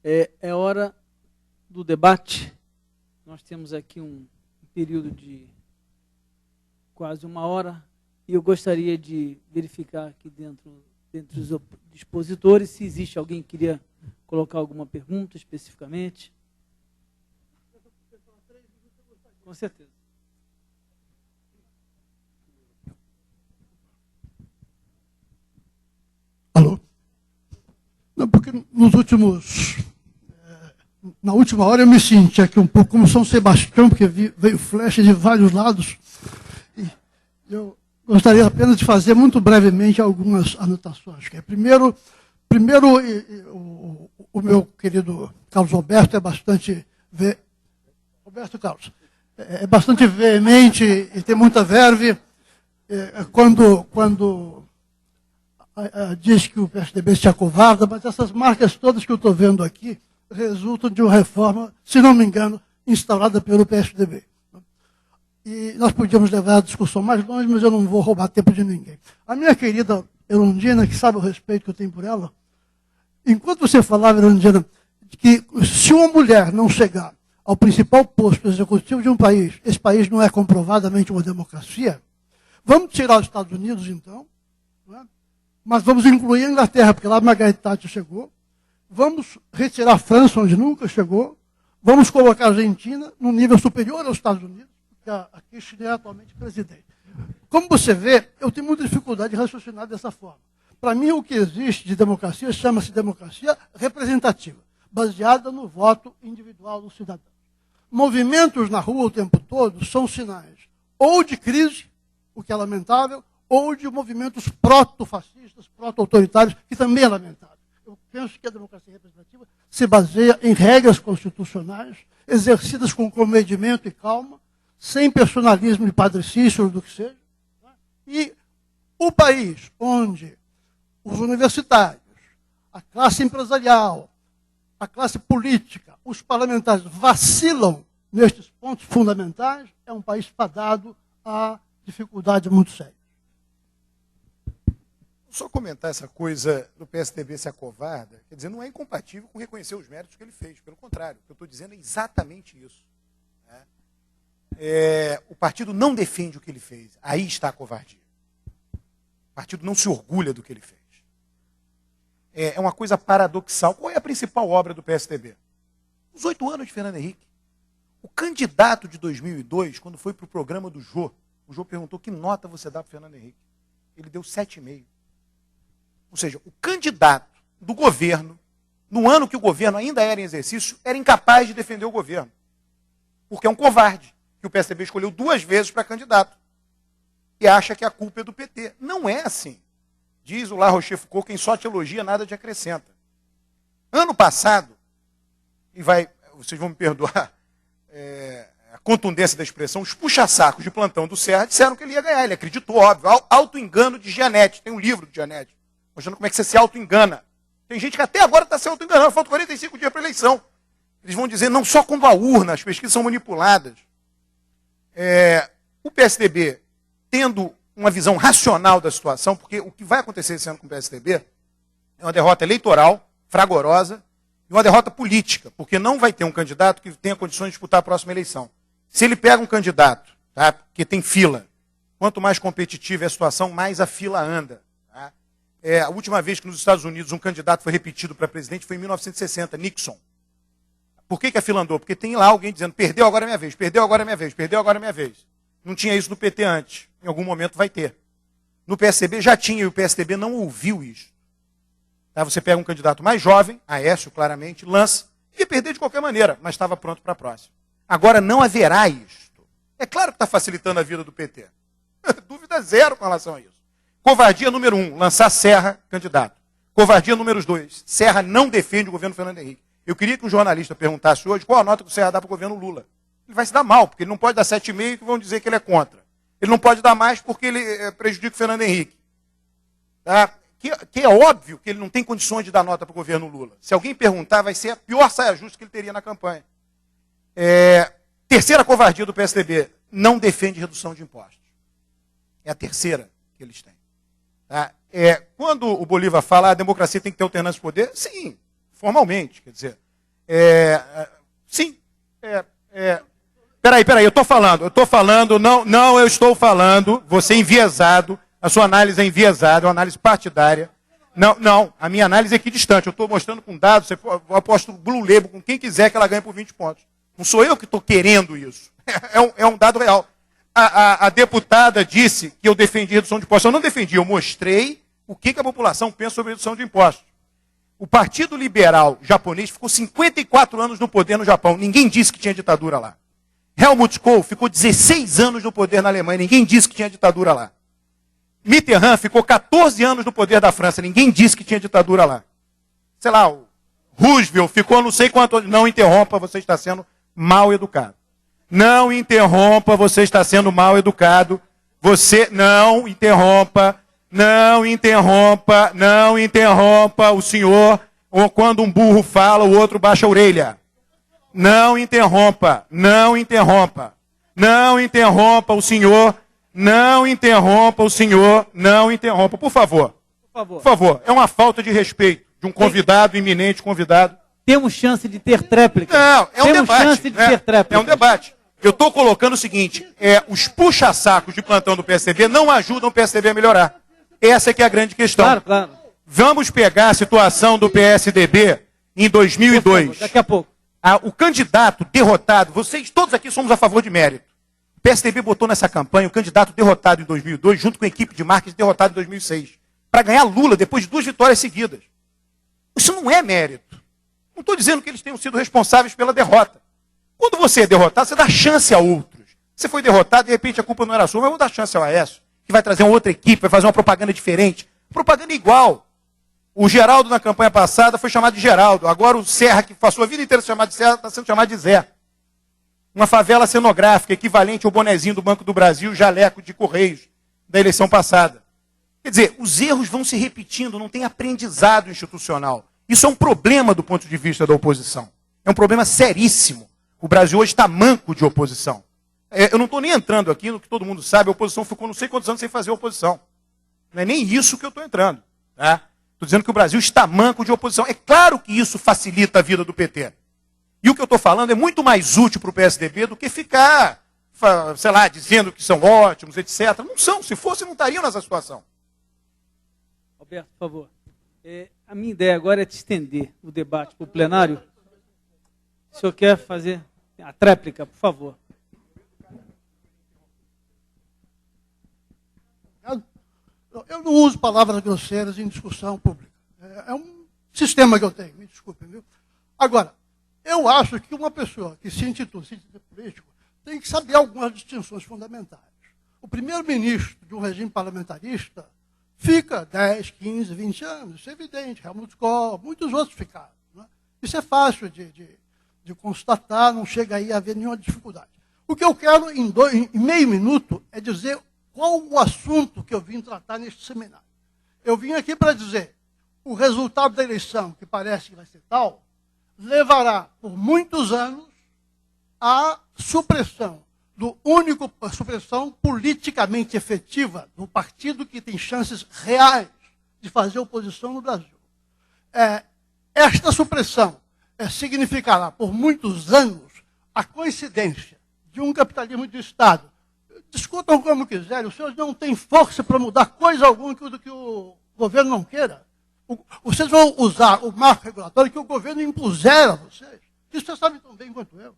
É hora do debate. Nós temos aqui um período de quase 1 hora e eu gostaria de verificar aqui dentre os expositores se existe alguém que queria colocar alguma pergunta especificamente. Com certeza. Alô? Não, porque na última hora eu me senti aqui um pouco como São Sebastião, porque veio flecha de vários lados. E eu gostaria apenas de fazer muito brevemente algumas anotações. Primeiro, o meu querido Carlos Roberto é bastante Roberto Carlos é bastante veemente e tem muita verve quando diz que o PSDB se acovarda, mas essas marcas todas que eu estou vendo aqui resultam de uma reforma, se não me engano, instaurada pelo PSDB. E nós podíamos levar a discussão mais longe, mas eu não vou roubar tempo de ninguém. A minha querida Erundina, que sabe o respeito que eu tenho por ela, enquanto você falava, Erundina, que se uma mulher não chegar ao principal posto executivo de um país, esse país não é comprovadamente uma democracia, vamos tirar os Estados Unidos, então, não é? Mas vamos incluir a Inglaterra, porque lá Margaret Thatcher chegou, vamos retirar a França, onde nunca chegou, vamos colocar a Argentina num nível superior aos Estados Unidos, porque a Kirchner é atualmente presidente. Como você vê, eu tenho muita dificuldade de raciocinar dessa forma. Para mim, o que existe de democracia chama-se democracia representativa, baseada no voto individual do cidadão. Movimentos na rua o tempo todo são sinais ou de crise, o que é lamentável, ou de movimentos proto-fascistas, proto-autoritários, que também é lamentável. Eu penso que a democracia representativa se baseia em regras constitucionais, exercidas com comedimento e calma, sem personalismo de Padre Cícero, do que seja. E o país onde os universitários, a classe empresarial, a classe política, os parlamentares vacilam nestes pontos fundamentais, é um país fadado a dificuldades muito sérias. Só comentar essa coisa do PSDB se acovarda, quer dizer, não é incompatível com reconhecer os méritos que ele fez. Pelo contrário, o que eu estou dizendo é exatamente isso. Né? O partido não defende o que ele fez. Aí está a covardia. O partido não se orgulha do que ele fez. É uma coisa paradoxal. Qual é a principal obra do PSDB? Os 8 anos de Fernando Henrique. O candidato de 2002, quando foi para o programa do Jô, o Jô perguntou que nota você dá para o Fernando Henrique. Ele deu 7,5. Ou seja, o candidato do governo, no ano que o governo ainda era em exercício, era incapaz de defender o governo. Porque é um covarde, que o PSDB escolheu 2 vezes para candidato. E acha que a culpa é do PT. Não é assim. Diz o La Rochefoucauld, quem só te elogia, nada te acrescenta. Ano passado, vocês vão me perdoar a contundência da expressão, os puxa-sacos de plantão do Serra disseram que ele ia ganhar. Ele acreditou, óbvio. Auto-engano de Gianetti. Tem um livro de Gianetti mostrando como é que você se auto-engana. Tem gente que até agora está se auto-enganando. Faltam 45 dias para a eleição. Eles vão dizer, não só quando a urna, as pesquisas são manipuladas. O PSDB, tendo uma visão racional da situação, porque o que vai acontecer esse ano com o PSDB é uma derrota eleitoral, fragorosa, e uma derrota política, porque não vai ter um candidato que tenha condições de disputar a próxima eleição. Se ele pega um candidato, tá, que tem fila, quanto mais competitiva é a situação, mais a fila anda. Tá? A última vez que nos Estados Unidos um candidato foi repetido para presidente foi em 1960, Nixon. Por que a fila andou? Porque tem lá alguém dizendo, perdeu agora é minha vez, perdeu agora é minha vez, perdeu agora é minha vez. Não tinha isso no PT antes. Em algum momento vai ter. No PSDB já tinha, e o PSDB não ouviu isso. Tá? Você pega um candidato mais jovem, Aécio, claramente, lança, ia perder de qualquer maneira, mas estava pronto para a próxima. Agora não haverá isto. É claro que está facilitando a vida do PT. Dúvida zero com relação a isso. Covardia número 1, lançar Serra candidato. Covardia número 2, Serra não defende o governo Fernando Henrique. Eu queria que um jornalista perguntasse hoje qual a nota que o Serra dá para o governo Lula. Ele vai se dar mal, porque ele não pode dar 7,5 que vão dizer que ele é contra. Ele não pode dar mais porque ele prejudica o Fernando Henrique. Tá? Que é óbvio que ele não tem condições de dar nota para o governo Lula. Se alguém perguntar, vai ser a pior saia justa que ele teria na campanha. Terceira covardia do PSDB, não defende redução de impostos. É a terceira que eles têm. Tá? Quando o Bolívar fala a democracia tem que ter alternância de poder, sim, formalmente. Quer dizer, Sim. Peraí, eu estou falando, não, eu estou falando, você é enviesado, a sua análise é enviesada, é uma análise partidária. Não, a minha análise é equidistante, eu estou mostrando com dados, eu aposto Blue Label com quem quiser que ela ganhe por 20 pontos. Não sou eu que estou querendo isso, é um dado real. A deputada disse que eu defendi redução de impostos, eu não defendi, eu mostrei o que a população pensa sobre redução de impostos. O Partido Liberal japonês ficou 54 anos no poder no Japão, ninguém disse que tinha ditadura lá. Helmut Kohl ficou 16 anos no poder na Alemanha, ninguém disse que tinha ditadura lá. Mitterrand ficou 14 anos no poder da França, ninguém disse que tinha ditadura lá. Sei lá, o Roosevelt ficou não sei quanto... Não interrompa, você está sendo mal educado. Não interrompa, você está sendo mal educado. Você não interrompa o senhor, ou quando um burro fala, o outro baixa a orelha. Não interrompa o senhor, por favor. Por favor, é uma falta de respeito de um convidado, iminente convidado. Temos chance de ter tréplica. Não, é um Temos debate. chance de ter tréplica. É um debate. Eu estou colocando o seguinte, os puxa-sacos de plantão do PSDB não ajudam o PSDB a melhorar. Essa é que é a grande questão. Claro. Vamos pegar a situação do PSDB em 2002. Favor, daqui a pouco. O candidato derrotado, vocês todos aqui somos a favor de mérito. O PSDB botou nessa campanha o candidato derrotado em 2002, junto com a equipe de marketing derrotado em 2006, para ganhar Lula depois de 2 vitórias seguidas. Isso não é mérito. Não estou dizendo que eles tenham sido responsáveis pela derrota. Quando você é derrotado, você dá chance a outros. Você foi derrotado, de repente a culpa não era sua, mas vamos dar chance ao Aécio, que vai trazer uma outra equipe, vai fazer uma propaganda diferente. Propaganda igual. O Geraldo, na campanha passada, foi chamado de Geraldo. Agora o Serra, que passou a vida inteira chamado de Serra, está sendo chamado de Zé. Uma favela cenográfica, equivalente ao bonezinho do Banco do Brasil, jaleco de Correios, da eleição passada. Quer dizer, os erros vão se repetindo, não tem aprendizado institucional. Isso é um problema do ponto de vista da oposição. É um problema seríssimo. O Brasil hoje está manco de oposição. Eu não estou nem entrando aqui no que todo mundo sabe, a oposição ficou não sei quantos anos sem fazer oposição. Não é nem isso que eu estou entrando. Tá? Estou dizendo que o Brasil está manco de oposição. É claro que isso facilita a vida do PT. E o que eu estou falando é muito mais útil para o PSDB do que ficar, sei lá, dizendo que são ótimos, etc. Não são. Se fossem, não estariam nessa situação. Alberto, por favor. A minha ideia agora é te estender o debate para o plenário. O senhor quer fazer a tréplica, por favor. Eu não uso palavras grosseiras em discussão pública. É um sistema que eu tenho, me desculpem, viu? Agora, eu acho que uma pessoa que se intitula político tem que saber algumas distinções fundamentais. O primeiro-ministro de um regime parlamentarista fica 10, 15, 20 anos, isso é evidente, Helmut Kohl, muitos outros ficaram. Né? Isso é fácil de constatar, não chega aí a haver nenhuma dificuldade. O que eu quero, em meio minuto, é dizer qual o assunto que eu vim tratar neste seminário. Eu vim aqui para dizer, o resultado da eleição, que parece que vai ser tal, levará por muitos anos à supressão supressão politicamente efetiva do partido que tem chances reais de fazer oposição no Brasil. Esta supressão significará por muitos anos a coincidência de um capitalismo de Estado. Discutam como quiserem, os senhores não têm força para mudar coisa alguma do que o governo não queira. Vocês vão usar o marco regulatório que o governo impuser a vocês. Isso vocês sabem tão bem quanto eu.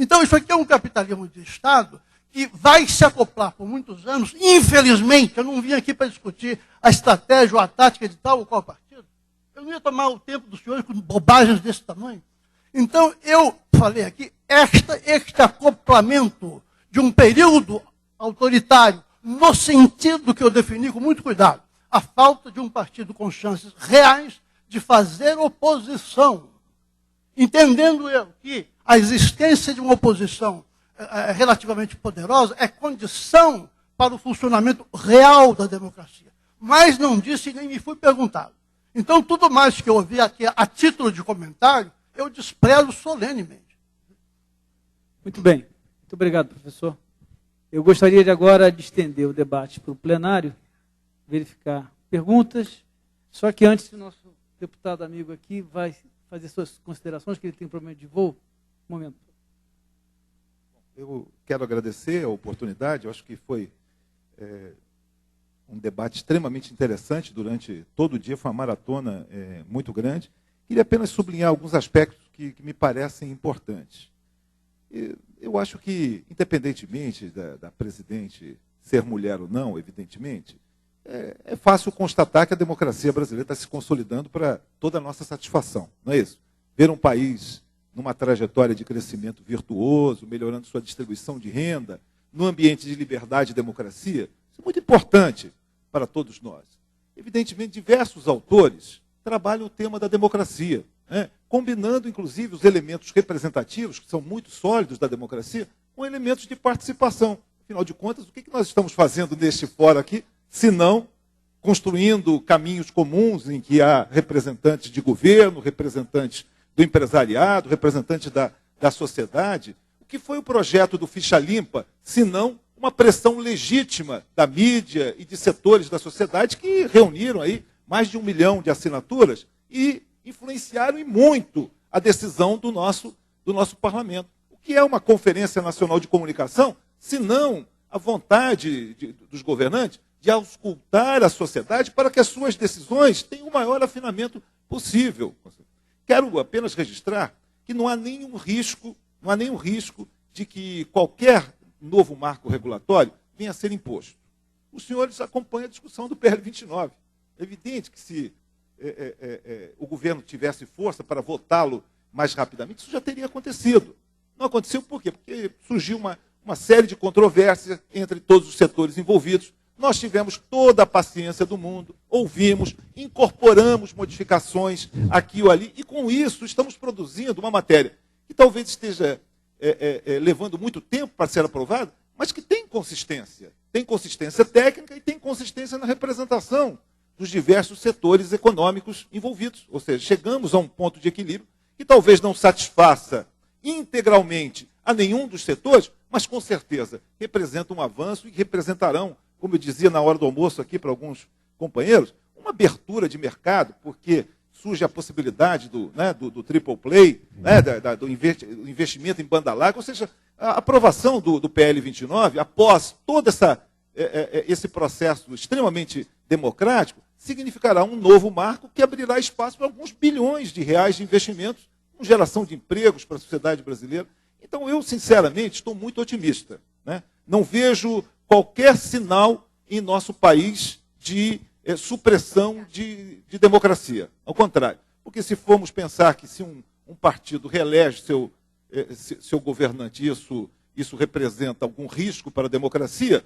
Então, isso aqui é um capitalismo de Estado que vai se acoplar por muitos anos. Infelizmente, eu não vim aqui para discutir a estratégia ou a tática de tal ou qual partido. Eu não ia tomar o tempo dos senhores com bobagens desse tamanho. Então, eu falei aqui, este acoplamento de um período autoritário, no sentido que eu defini com muito cuidado, a falta de um partido com chances reais de fazer oposição. Entendendo eu que a existência de uma oposição relativamente poderosa é condição para o funcionamento real da democracia. Mas não disse nem me fui perguntado. Então, tudo mais que eu ouvi aqui a título de comentário, eu desprezo solenemente. Muito bem. Muito obrigado, professor. Eu gostaria de agora de estender o debate para o plenário, verificar perguntas. Só que antes, o nosso deputado amigo aqui vai fazer suas considerações, que ele tem problema de voo. Um momento. Eu quero agradecer a oportunidade, eu acho que foi um debate extremamente interessante durante todo o dia, foi uma maratona muito grande. Queria apenas sublinhar alguns aspectos que me parecem importantes. Eu acho que, independentemente da presidente ser mulher ou não, evidentemente, é fácil constatar que a democracia brasileira está se consolidando para toda a nossa satisfação, não é isso? Ver um país numa trajetória de crescimento virtuoso, melhorando sua distribuição de renda, num ambiente de liberdade e democracia, isso é muito importante para todos nós. Evidentemente, diversos autores trabalham o tema da democracia, né? Combinando, inclusive, os elementos representativos, que são muito sólidos da democracia, com elementos de participação. Afinal de contas, o que nós estamos fazendo neste fórum aqui, se não construindo caminhos comuns em que há representantes de governo, representantes do empresariado, representantes da sociedade? O que foi o projeto do Ficha Limpa, se não uma pressão legítima da mídia e de setores da sociedade que reuniram aí mais de 1 milhão de assinaturas e influenciaram e muito a decisão do nosso parlamento. O que é uma Conferência Nacional de Comunicação, se não a vontade dos governantes de auscultar a sociedade para que as suas decisões tenham o maior afinamento possível. Quero apenas registrar que não há nenhum risco de que qualquer novo marco regulatório venha a ser imposto. Os senhores acompanham a discussão do PL 29. É evidente que se o governo tivesse força para votá-lo mais rapidamente, isso já teria acontecido. Não aconteceu por quê? Porque surgiu uma série de controvérsias entre todos os setores envolvidos. Nós tivemos toda a paciência do mundo, ouvimos, incorporamos modificações aqui ou ali, e com isso estamos produzindo uma matéria que talvez esteja levando muito tempo para ser aprovada, mas que tem consistência. Tem consistência técnica e tem consistência na representação dos diversos setores econômicos envolvidos. Ou seja, chegamos a um ponto de equilíbrio que talvez não satisfaça integralmente a nenhum dos setores, mas com certeza representa um avanço e representarão, como eu dizia na hora do almoço aqui para alguns companheiros, uma abertura de mercado, porque surge a possibilidade do triple play, né, do investimento em banda larga, ou seja, a aprovação do PL 29, após todo esse processo extremamente democrático, significará um novo marco que abrirá espaço para alguns bilhões de reais de investimentos, com geração de empregos para a sociedade brasileira. Então, eu, sinceramente, estou muito otimista, né? Não vejo qualquer sinal em nosso país de supressão de democracia. Ao contrário. Porque se formos pensar que se um partido reelege seu governante, isso representa algum risco para a democracia,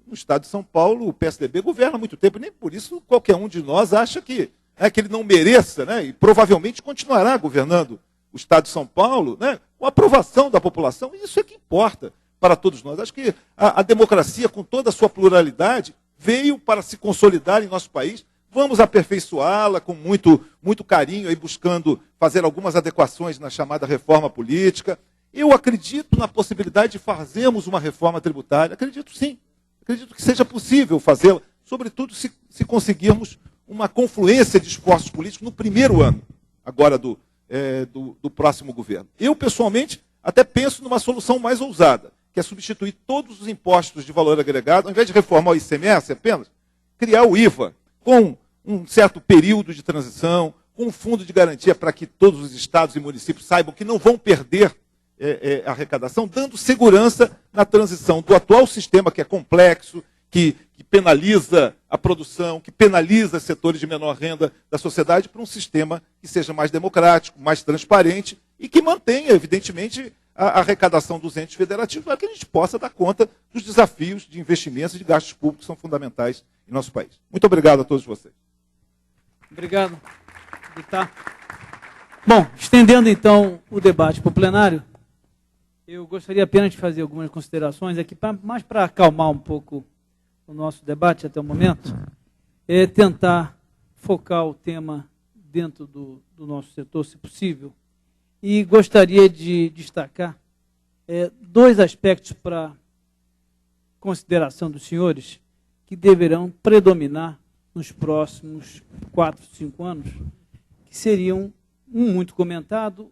no estado de São Paulo, o PSDB governa há muito tempo, e nem por isso qualquer um de nós acha que ele não mereça, né, e provavelmente continuará governando o estado de São Paulo, né, com a aprovação da população, e isso é que importa para todos nós. Acho que a democracia, com toda a sua pluralidade, veio para se consolidar em nosso país. Vamos aperfeiçoá-la com muito carinho, aí buscando fazer algumas adequações na chamada reforma política. Eu acredito na possibilidade de fazermos uma reforma tributária. Acredito sim. Acredito que seja possível fazê-la, sobretudo se conseguirmos uma confluência de esforços políticos no primeiro ano, agora do próximo governo. Eu, pessoalmente, até penso numa solução mais ousada, que é substituir todos os impostos de valor agregado, ao invés de reformar o ICMS apenas, criar o IVA, com um certo período de transição, com um fundo de garantia para que todos os estados e municípios saibam que não vão perder a arrecadação, dando segurança na transição do atual sistema, que é complexo, que penaliza a produção, que penaliza setores de menor renda da sociedade, para um sistema que seja mais democrático, mais transparente e que mantenha, evidentemente, a arrecadação dos entes federativos, para que a gente possa dar conta dos desafios de investimentos e de gastos públicos que são fundamentais em nosso país. Muito obrigado a todos vocês. Obrigado, Vitar. Bom, estendendo então o debate para o plenário, eu gostaria apenas de fazer algumas considerações aqui, mais para acalmar um pouco o nosso debate até o momento, tentar focar o tema dentro do nosso setor, se possível. E gostaria de destacar dois aspectos para consideração dos senhores que deverão predominar nos próximos 4, 5 anos, que seriam muito comentado,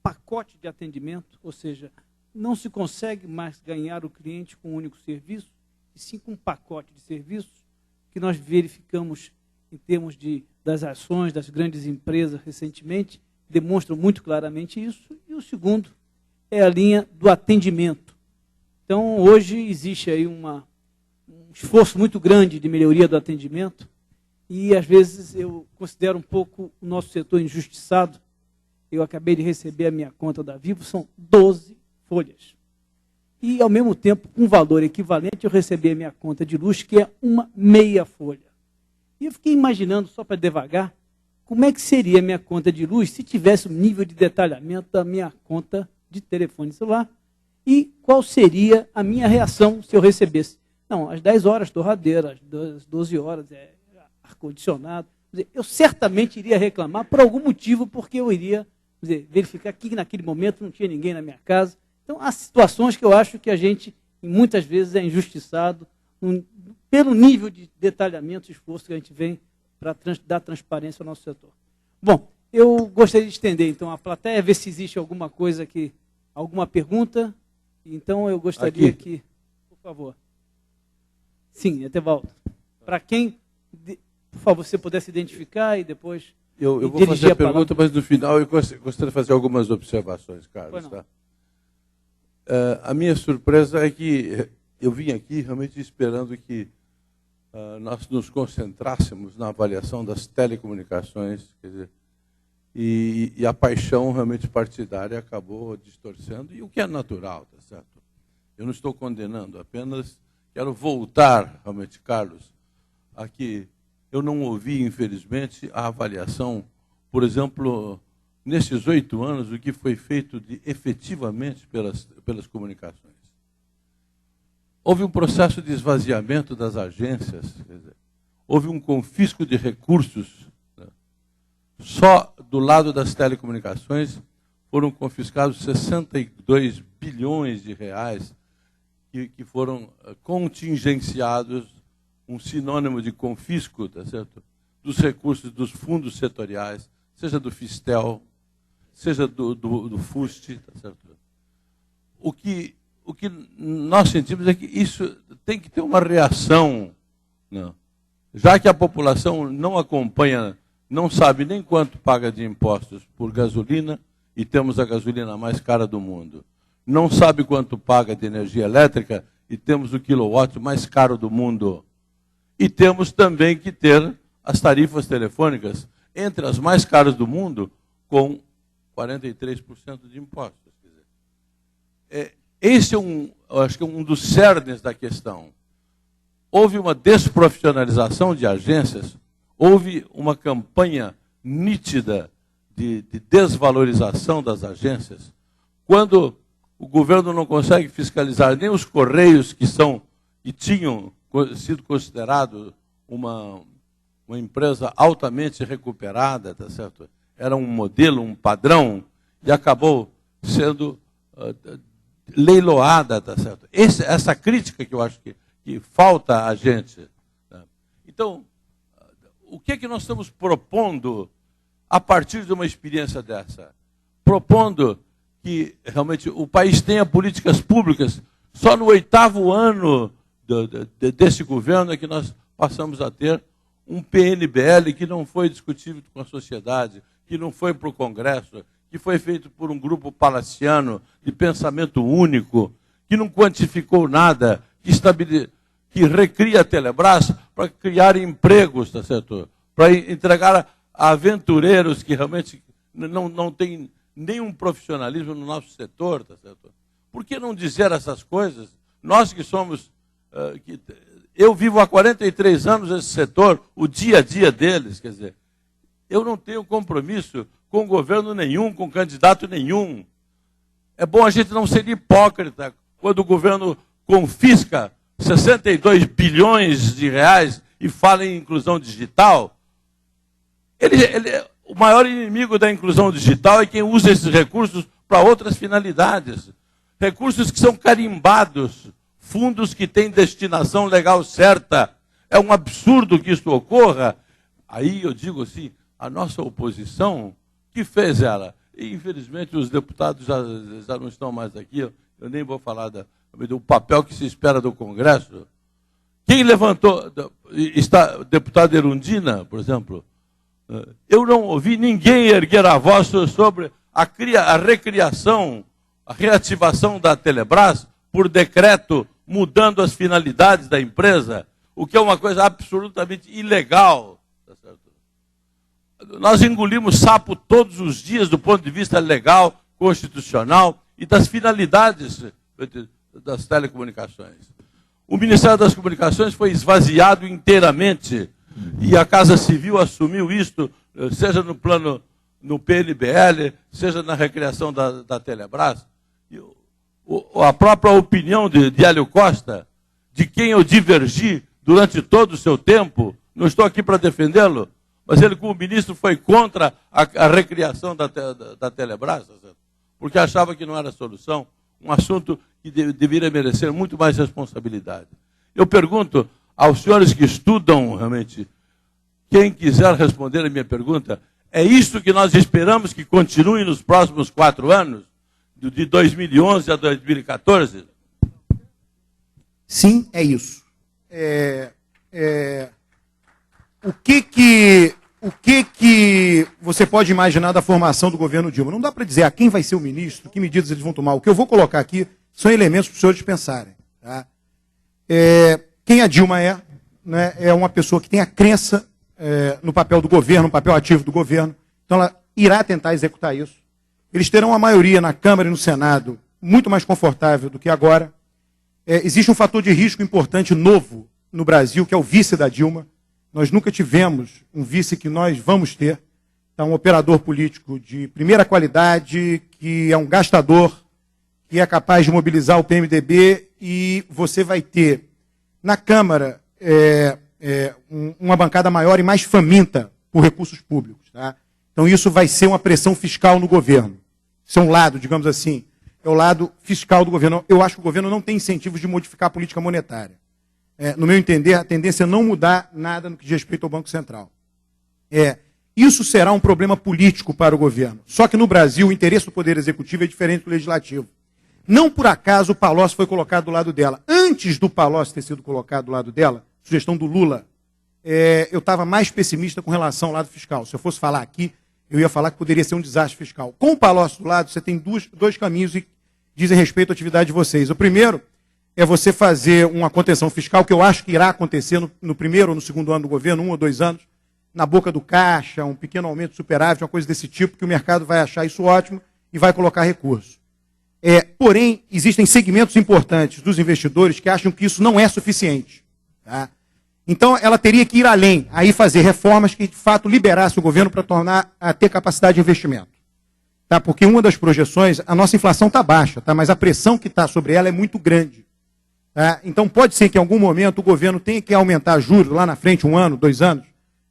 pacote de atendimento, ou seja, não se consegue mais ganhar o cliente com um único serviço, e sim com um pacote de serviços que nós verificamos em termos das ações das grandes empresas recentemente, demonstram muito claramente isso. E o segundo é a linha do atendimento. Então, hoje existe aí um esforço muito grande de melhoria do atendimento, e às vezes eu considero um pouco o nosso setor injustiçado. Eu acabei de receber a minha conta da Vivo, são 12 folhas. E, ao mesmo tempo, com um valor equivalente, eu recebi a minha conta de luz, que é uma meia folha. E eu fiquei imaginando, só para devagar, como é que seria a minha conta de luz se tivesse o nível de detalhamento da minha conta de telefone celular, e qual seria a minha reação se eu recebesse. Não, às 10 horas, torradeira, às 12 horas, ar-condicionado. Eu certamente iria reclamar por algum motivo, porque eu iria verificar que naquele momento não tinha ninguém na minha casa. Então, há situações que eu acho que a gente, muitas vezes, é injustiçado pelo nível de detalhamento e esforço que a gente vem para dar transparência ao nosso setor. Bom, eu gostaria de estender, então, a plateia, ver se existe alguma coisa aqui, alguma pergunta. Então, eu gostaria que, por favor. Sim, Etevaldo. Para quem, por favor, você pudesse identificar e depois... Eu vou fazer a pergunta, mas no final eu gostaria de fazer algumas observações, Carlos. Tá? A minha surpresa é que eu vim aqui realmente esperando que nós nos concentrássemos na avaliação das telecomunicações, quer dizer, e a paixão realmente partidária acabou distorcendo, e o que é natural, tá certo? Eu não estou condenando, apenas quero voltar, realmente, Carlos, a que eu não ouvi, infelizmente, a avaliação, por exemplo, nesses 8 anos, o que foi feito efetivamente pelas comunicações. Houve um processo de esvaziamento das agências, quer dizer, houve um confisco de recursos. Né? Só do lado das telecomunicações foram confiscados 62 bilhões de reais que foram contingenciados, um sinônimo de confisco, tá certo? Dos recursos dos fundos setoriais, seja do Fistel, seja do FUST, tá certo? O que nós sentimos é que isso tem que ter uma reação, né? Já que a população não acompanha, não sabe nem quanto paga de impostos por gasolina, e temos a gasolina mais cara do mundo. Não sabe quanto paga de energia elétrica, e temos o quilowatt mais caro do mundo. E temos também que ter as tarifas telefônicas entre as mais caras do mundo, com 43% de impostos. Quer dizer, esse é acho que é um dos cernes da questão. Houve uma desprofissionalização de agências, houve uma campanha nítida de desvalorização das agências. Quando o governo não consegue fiscalizar nem os Correios, que tinham sido considerado uma empresa altamente recuperada, tá certo? Era um modelo, um padrão, e acabou sendo leiloada, tá certo? Essa crítica que eu acho que falta a gente. Tá? Então, o que é que nós estamos propondo a partir de uma experiência dessa? Propondo que realmente o país tenha políticas públicas. Só no 8º ano desse governo é que nós passamos a ter um PNBL que não foi discutido com a sociedade, que não foi para o Congresso, que foi feito por um grupo palaciano de pensamento único, que não quantificou nada, que recria a Telebrás para criar empregos, tá certo? Para entregar a aventureiros que realmente não têm nenhum profissionalismo no nosso setor, tá certo? Por que não dizer essas coisas? Nós que somos... eu vivo há 43 anos nesse setor, o dia a dia deles, quer dizer, eu não tenho compromisso com governo nenhum, com candidato nenhum. É bom a gente não ser hipócrita quando o governo confisca 62 bilhões de reais e fala em inclusão digital. O maior inimigo da inclusão digital é quem usa esses recursos para outras finalidades. Recursos que são carimbados, fundos que têm destinação legal certa. É um absurdo que isso ocorra. Aí eu digo assim, a nossa oposição, que fez ela? E, infelizmente, os deputados já não estão mais aqui, eu nem vou falar do papel que se espera do Congresso. Quem levantou, está deputada Erundina, por exemplo, eu não ouvi ninguém erguer a voz sobre a recriação, a reativação da Telebrás por decreto, mudando as finalidades da empresa, o que é uma coisa absolutamente ilegal. Tá certo? Nós engolimos sapo todos os dias do ponto de vista legal, constitucional e das finalidades das telecomunicações. O Ministério das Comunicações foi esvaziado inteiramente e a Casa Civil assumiu isto, seja no plano, no PNBL, seja na recriação da Telebrás. A própria opinião de Hélio Costa, de quem eu divergi durante todo o seu tempo, não estou aqui para defendê-lo, mas ele, como ministro, foi contra a recriação da Telebrás, porque achava que não era solução, um assunto que deveria merecer muito mais responsabilidade. Eu pergunto aos senhores que estudam realmente, quem quiser responder a minha pergunta, é isso que nós esperamos que continue nos próximos 4 anos, de 2011 a 2014? Sim, é isso. O que você pode imaginar da formação do governo Dilma? Não dá para dizer quem vai ser o ministro, que medidas eles vão tomar. O que eu vou colocar aqui são elementos para os senhores pensarem. Tá? Quem a Dilma é, né, é uma pessoa que tem a crença no papel do governo, no papel ativo do governo. Então ela irá tentar executar isso. Eles terão uma maioria na Câmara e no Senado muito mais confortável do que agora. Existe um fator de risco importante novo no Brasil, que é o vice da Dilma. Nós nunca tivemos um vice que nós vamos ter. Então, um operador político de primeira qualidade, que é um gastador, que é capaz de mobilizar o PMDB, e você vai ter na Câmara uma bancada maior e mais faminta por recursos públicos. Tá? Então, isso vai ser uma pressão fiscal no governo. Isso é um lado, digamos assim, é o lado fiscal do governo. Eu acho que o governo não tem incentivos de modificar a política monetária. No meu entender, a tendência é não mudar nada no que diz respeito ao Banco Central. Isso será um problema político para o governo. Só que no Brasil, o interesse do Poder Executivo é diferente do Legislativo. Não por acaso o Palocci foi colocado do lado dela. Antes do Palocci ter sido colocado do lado dela, sugestão do Lula, eu estava mais pessimista com relação ao lado fiscal. Se eu fosse falar aqui, eu ia falar que poderia ser um desastre fiscal. Com o Palocci do lado, você tem dois caminhos que dizem respeito à atividade de vocês. O primeiro é você fazer uma contenção fiscal, que eu acho que irá acontecer no primeiro ou no segundo ano do governo, 1 ou 2 anos, na boca do caixa, um pequeno aumento de superávit, uma coisa desse tipo, que o mercado vai achar isso ótimo e vai colocar recurso. Porém, existem segmentos importantes dos investidores que acham que isso não é suficiente. Tá? Então, ela teria que ir além, aí fazer reformas que, de fato, liberassem o governo para tornar a ter capacidade de investimento. Tá? Porque uma das projeções, a nossa inflação está baixa, tá? Mas a pressão que está sobre ela é muito grande. Tá? Então, pode ser que em algum momento o governo tenha que aumentar juros lá na frente, 1 ano, 2 anos,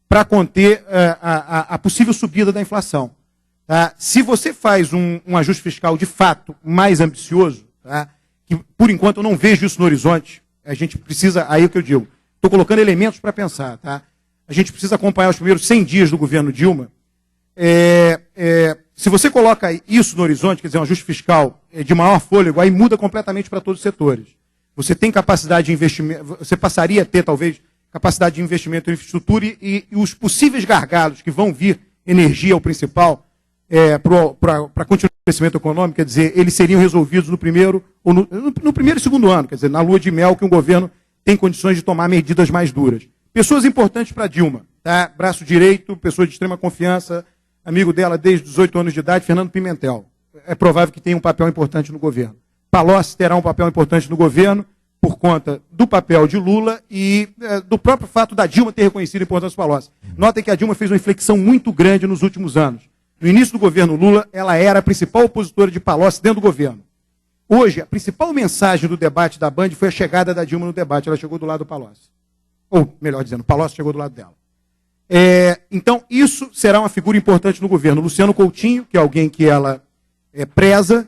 para conter a possível subida da inflação. Tá? Se você faz um ajuste fiscal de fato mais ambicioso, tá? Que por enquanto eu não vejo isso no horizonte, a gente precisa, aí é o que eu digo, estou colocando elementos para pensar, tá? A gente precisa acompanhar os primeiros 100 dias do governo Dilma. Se você coloca isso no horizonte, quer dizer, um ajuste fiscal de maior fôlego, aí muda completamente para todos os setores. Você tem capacidade de investimento, você passaria a ter, talvez, capacidade de investimento em infraestrutura e os possíveis gargalos que vão vir, energia é o principal, para continuar o crescimento econômico, quer dizer, eles seriam resolvidos no primeiro e segundo ano, quer dizer, na lua de mel que o governo tem condições de tomar medidas mais duras. Pessoas importantes para Dilma, tá? Braço direito, pessoa de extrema confiança, amigo dela desde os 18 anos de idade, Fernando Pimentel. É provável que tenha um papel importante no governo. Palocci terá um papel importante no governo por conta do papel de Lula e do próprio fato da Dilma ter reconhecido a importância do Palocci. Notem que a Dilma fez uma inflexão muito grande nos últimos anos. No início do governo Lula, ela era a principal opositora de Palocci dentro do governo. Hoje, a principal mensagem do debate da Band foi a chegada da Dilma no debate. Ela chegou do lado do Palocci. Ou, melhor dizendo, Palocci chegou do lado dela. Então, isso será uma figura importante no governo. Luciano Coutinho, que é alguém que ela preza.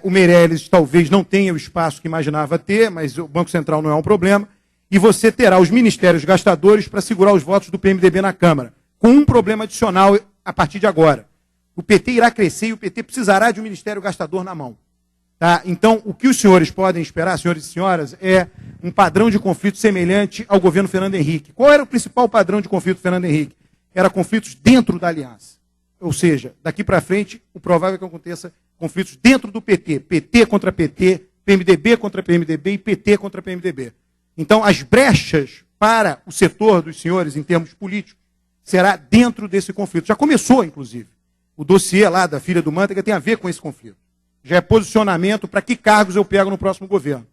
O Meirelles talvez não tenha o espaço que imaginava ter, mas o Banco Central não é um problema. E você terá os ministérios gastadores para segurar os votos do PMDB na Câmara. com um problema adicional a partir de agora. O PT irá crescer e o PT precisará de um ministério gastador na mão. Tá? Então, o que os senhores podem esperar, senhores e senhoras, é um padrão de conflito semelhante ao governo Fernando Henrique. Qual era o principal padrão de conflito do Fernando Henrique? Era conflitos dentro da aliança. Ou seja, daqui para frente, o provável é que aconteça conflitos dentro do PT. PT contra PT, PMDB contra PMDB e PT contra PMDB. Então, as brechas para o setor dos senhores, em termos políticos, será dentro desse conflito. Já começou, inclusive. O dossiê lá da filha do Manteiga tem a ver com esse conflito. Já é posicionamento para que cargos eu pego no próximo governo.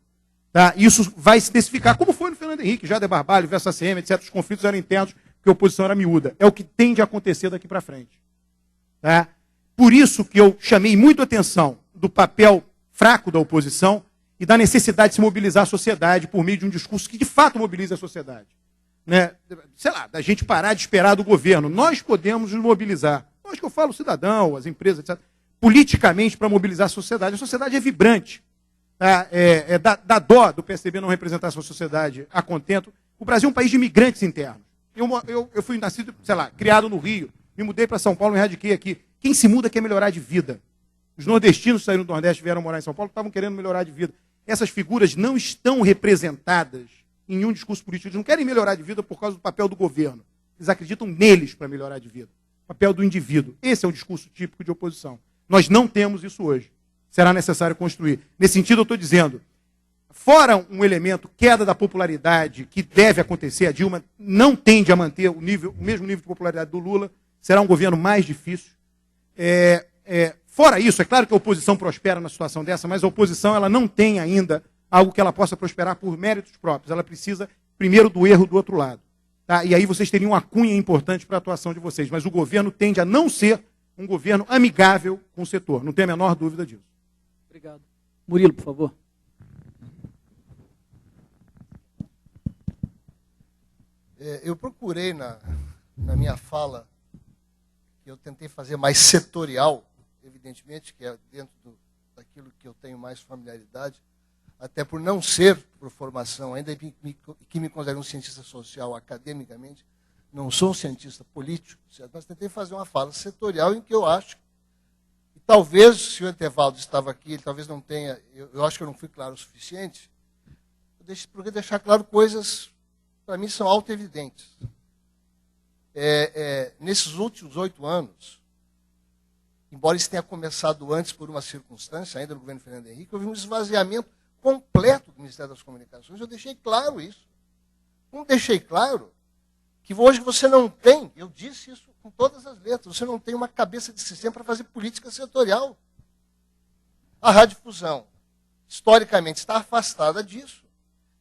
Tá? Isso vai se especificar, como foi no Fernando Henrique, Jader Barbalho, versus ACM, etc. Os conflitos eram internos, porque a oposição era miúda. É o que tende a acontecer daqui para frente. Tá? Por isso que eu chamei muito a atenção do papel fraco da oposição e da necessidade de se mobilizar a sociedade por meio de um discurso que de fato mobilize a sociedade. Né? Sei lá, da gente parar de esperar do governo. Nós podemos nos mobilizar. Nós que eu falo, o cidadão, as empresas, etc. Politicamente para mobilizar a sociedade. A sociedade é vibrante. Tá? Dá dó do PSDB não representar a sua sociedade a contento. O Brasil é um país de imigrantes internos. Eu fui nascido, sei lá, criado no Rio, me mudei para São Paulo, me radiquei aqui. Quem se muda quer melhorar de vida. Os nordestinos que saíram do Nordeste e vieram morar em São Paulo estavam querendo melhorar de vida. Essas figuras não estão representadas em nenhum discurso político. Eles não querem melhorar de vida por causa do papel do governo. Eles acreditam neles para melhorar de vida. O papel do indivíduo. Esse é o discurso típico de oposição. Nós não temos isso hoje. Será necessário construir. Nesse sentido, eu estou dizendo, fora um elemento, queda da popularidade, que deve acontecer, a Dilma não tende a manter o mesmo nível de popularidade do Lula, será um governo mais difícil. Fora isso, é claro que a oposição prospera na situação dessa, mas a oposição ela não tem ainda algo que ela possa prosperar por méritos próprios. Ela precisa, primeiro, do erro do outro lado. Tá? E aí vocês teriam uma cunha importante para a atuação de vocês. Mas o governo tende a não ser um governo amigável com o setor. Não tenho a menor dúvida disso. Obrigado. Murilo, por favor. Eu procurei na minha fala, que eu tentei fazer mais setorial, evidentemente, que é dentro daquilo que eu tenho mais familiaridade, até por não ser, por formação, ainda que me considero um cientista social academicamente, não sou um cientista político, certo? Mas tentei fazer uma fala setorial em que eu acho, e talvez, se o Etevaldo estava aqui, ele talvez não tenha, eu acho que eu não fui claro o suficiente, porque deixar claro coisas, para mim, são auto-evidentes. Nesses últimos 8 anos, embora isso tenha começado antes por uma circunstância, ainda no governo Fernando Henrique, houve um esvaziamento completo do Ministério das Comunicações. Eu deixei claro isso. Como deixei claro que hoje você não tem, eu disse isso com todas as letras, você não tem uma cabeça de sistema para fazer política setorial. A radiodifusão, historicamente, está afastada disso.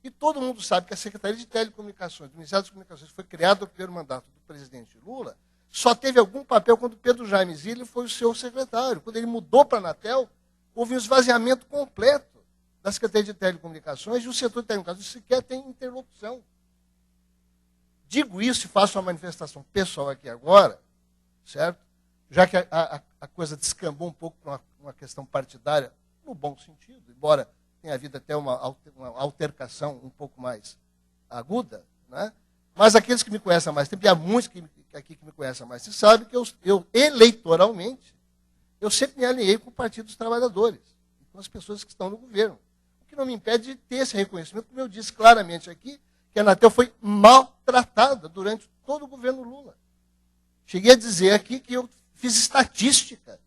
E todo mundo sabe que a Secretaria de Telecomunicações, do Ministério das Comunicações, que foi criada no primeiro mandato do presidente Lula, só teve algum papel quando Pedro Jaime Zilli foi o seu secretário. Quando ele mudou para a Anatel, houve um esvaziamento completo da Secretaria de Telecomunicações e o setor de telecomunicações sequer tem interlocução. Digo isso e faço uma manifestação pessoal aqui agora, certo? Já que a coisa descambou um pouco para uma questão partidária, no bom sentido, embora tenha havido até uma altercação um pouco mais aguda, né? Mas aqueles que me conhecem há mais tempo, e há muitos aqui que me conhecem há mais tempo, sabem que eu eleitoralmente, eu sempre me alinhei com o Partido dos Trabalhadores, com as pessoas que estão no governo. O que não me impede de ter esse reconhecimento, como eu disse claramente aqui, que a Anatel foi maltratada durante todo o governo Lula. Cheguei a dizer aqui que eu fiz estatística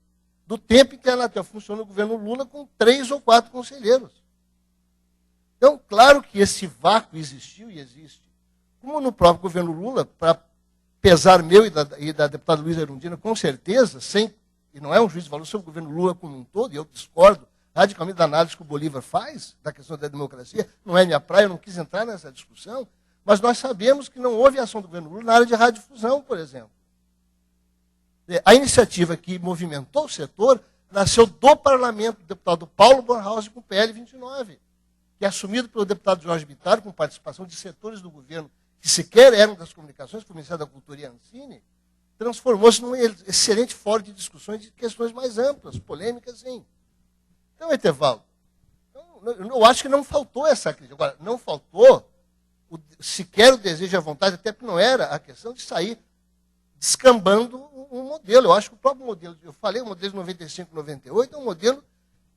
do tempo em que a Anatel funcionou no governo Lula com 3 ou 4 conselheiros. Então, claro que esse vácuo existiu e existe. Como no próprio governo Lula, para pesar meu e da deputada Luísa Erundina, com certeza, e não é um juízo de valor sobre o governo Lula como um todo, e eu discordo radicalmente da análise que o Bolívar faz, da questão da democracia, não é minha praia, eu não quis entrar nessa discussão, mas nós sabemos que não houve ação do governo Lula na área de radiodifusão, por exemplo. A iniciativa que movimentou o setor nasceu do parlamento do deputado Paulo Bornhausen com o PL 29, que é assumido pelo deputado Jorge Bittar, com participação de setores do governo que sequer eram das comunicações, como o Ministério da Cultura e a Ancine, transformou-se num excelente fórum de discussões de questões mais amplas, polêmicas, sim. Então, Etevaldo, eu acho que não faltou essa crítica. Agora, não faltou sequer o desejo e a vontade, até porque não era a questão de sair descambando um modelo. Eu acho que o próprio modelo, eu falei, o modelo de 95, 98, é um modelo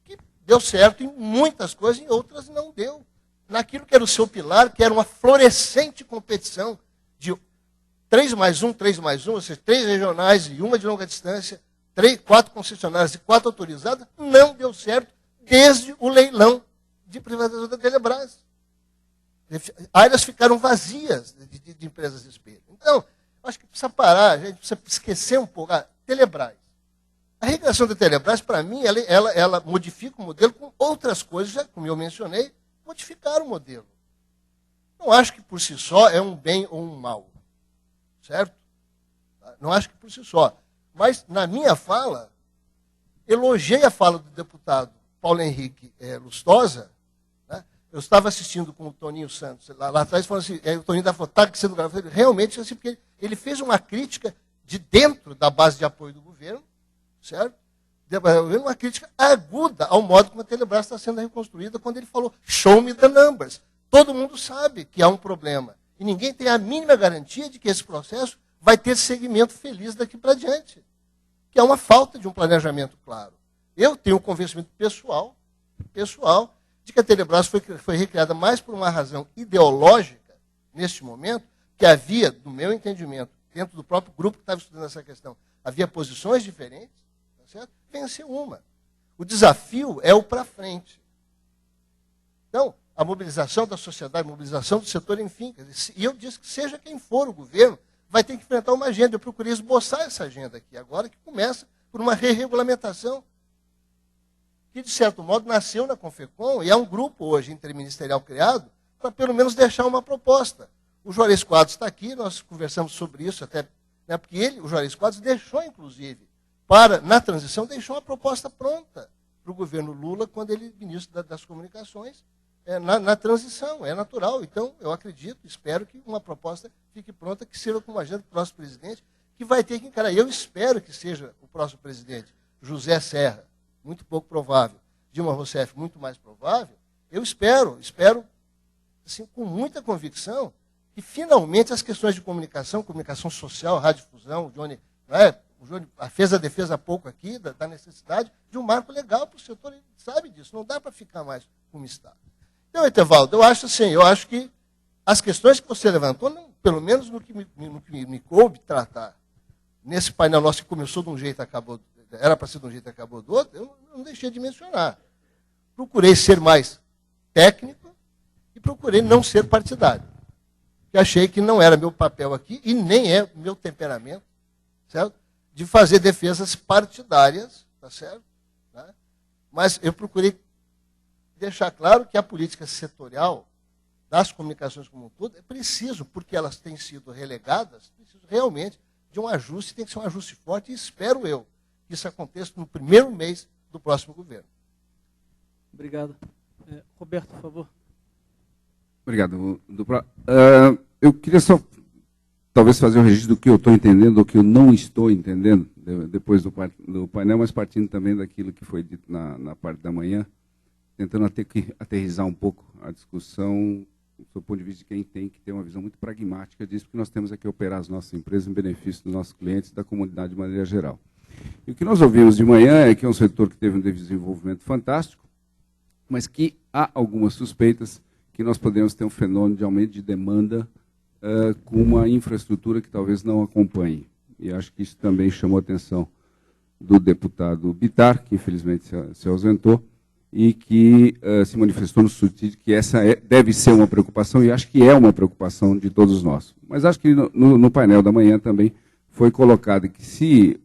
que deu certo em muitas coisas, em outras não deu. Naquilo que era o seu pilar, que era uma florescente competição de 3+1, 3+1, ou seja, 3 regionais e uma de longa distância, 4 concessionárias e 4 autorizadas, não deu certo desde o leilão de privatização da Telebrás. Áreas ficaram vazias de empresas de espelho. Então, acho que precisa parar, a gente precisa esquecer um pouco. A Telebrás. A recriação da Telebrás, para mim, ela modifica o modelo com outras coisas, já, como eu mencionei, modificar o modelo. Não acho que por si só é um bem ou um mal. Certo? Não acho que por si só. Mas, na minha fala, elogiei a fala do deputado Paulo Henrique Lustosa. Né? Eu estava assistindo com o Toninho Santos lá atrás, falando assim, o Toninho da Fotac sendo gravado, realmente, assim, porque ele fez uma crítica de dentro da base de apoio do governo, certo? Uma crítica aguda ao modo como a Telebrás está sendo reconstruída, quando ele falou, show me the numbers. Todo mundo sabe que há um problema. E ninguém tem a mínima garantia de que esse processo vai ter segmento feliz daqui para diante. Que é uma falta de um planejamento claro. Eu tenho um convencimento pessoal, de que a Telebrás foi recriada mais por uma razão ideológica, neste momento, que havia, do meu entendimento, dentro do próprio grupo que estava estudando essa questão, havia posições diferentes, tá certo? Venceu uma. O desafio é o para frente. Então, a mobilização da sociedade, a mobilização do setor, enfim. E eu disse que seja quem for o governo, vai ter que enfrentar uma agenda. Eu procurei esboçar essa agenda aqui, agora que começa por uma re-regulamentação, que, de certo modo, nasceu na Confecom, e é um grupo hoje interministerial criado, para pelo menos deixar uma proposta. O Juarez Quadros está aqui, nós conversamos sobre isso, até, né, porque o Juarez Quadros, deixou, inclusive, na transição, deixou uma proposta pronta para o governo Lula, quando ele ministro das comunicações, na transição, é natural. Então, eu acredito, espero que uma proposta fique pronta, que sirva como agenda do próximo presidente, que vai ter que encarar. Eu espero que seja o próximo presidente, José Serra, muito pouco provável, Dilma Rousseff, muito mais provável. Eu espero, assim, com muita convicção, que finalmente as questões de comunicação social, radiodifusão, o Johnny fez a defesa há pouco aqui da necessidade de um marco legal para o setor, ele sabe disso, não dá para ficar mais como está. Então, Etevaldo, eu acho que as questões que você levantou, pelo menos no que me coube tratar, nesse painel nosso que começou de um jeito e acabou, era para ser de um jeito e acabou do outro, eu não deixei de mencionar. Procurei ser mais técnico e procurei não ser partidário. Porque achei que não era meu papel aqui e nem é meu temperamento, certo? De fazer defesas partidárias, tá certo? Né? Mas eu procurei deixar claro que a política setorial das comunicações como um todo é preciso, porque elas têm sido relegadas, preciso realmente de um ajuste, tem que ser um ajuste forte, e espero eu que isso aconteça no primeiro mês do próximo governo. Obrigado. Roberto, por favor. Obrigado. Eu queria só, talvez, fazer um registro do que eu estou entendendo, do que eu não estou entendendo, depois do painel, mas partindo também daquilo que foi dito na parte da manhã, tentando aterrizar um pouco a discussão do ponto de vista de quem tem que ter uma visão muito pragmática disso, porque nós temos aqui que operar as nossas empresas em benefício dos nossos clientes e da comunidade de maneira geral. E o que nós ouvimos de manhã é que é um setor que teve um desenvolvimento fantástico, mas que há algumas suspeitas que nós podemos ter um fenômeno de aumento de demanda com uma infraestrutura que talvez não acompanhe. E acho que isso também chamou a atenção do deputado Bittar, que infelizmente se ausentou, e que se manifestou no sentido que essa deve ser uma preocupação, e acho que é uma preocupação de todos nós. Mas acho que no painel da manhã também foi colocado que se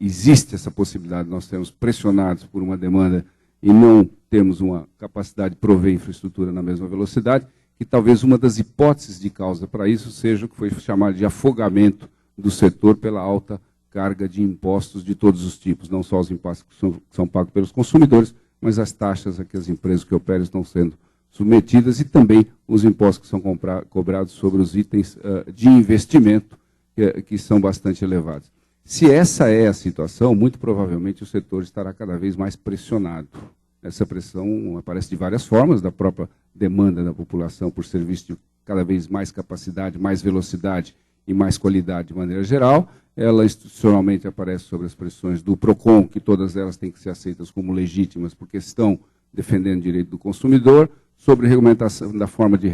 existe essa possibilidade de nós sermos pressionados por uma demanda e não temos uma capacidade de prover infraestrutura na mesma velocidade, que talvez uma das hipóteses de causa para isso seja o que foi chamado de afogamento do setor pela alta carga de impostos de todos os tipos, não só os impostos que são pagos pelos consumidores, mas as taxas a que as empresas que operam estão sendo submetidas e também os impostos que são cobrados sobre os itens de investimento, que são bastante elevados. Se essa é a situação, muito provavelmente o setor estará cada vez mais pressionado. Essa pressão aparece de várias formas, da própria demanda da população por serviço de cada vez mais capacidade, mais velocidade e mais qualidade de maneira geral. Ela institucionalmente aparece sob as pressões do PROCON, que todas elas têm que ser aceitas como legítimas, porque estão defendendo o direito do consumidor, sobre regulamentação, da forma de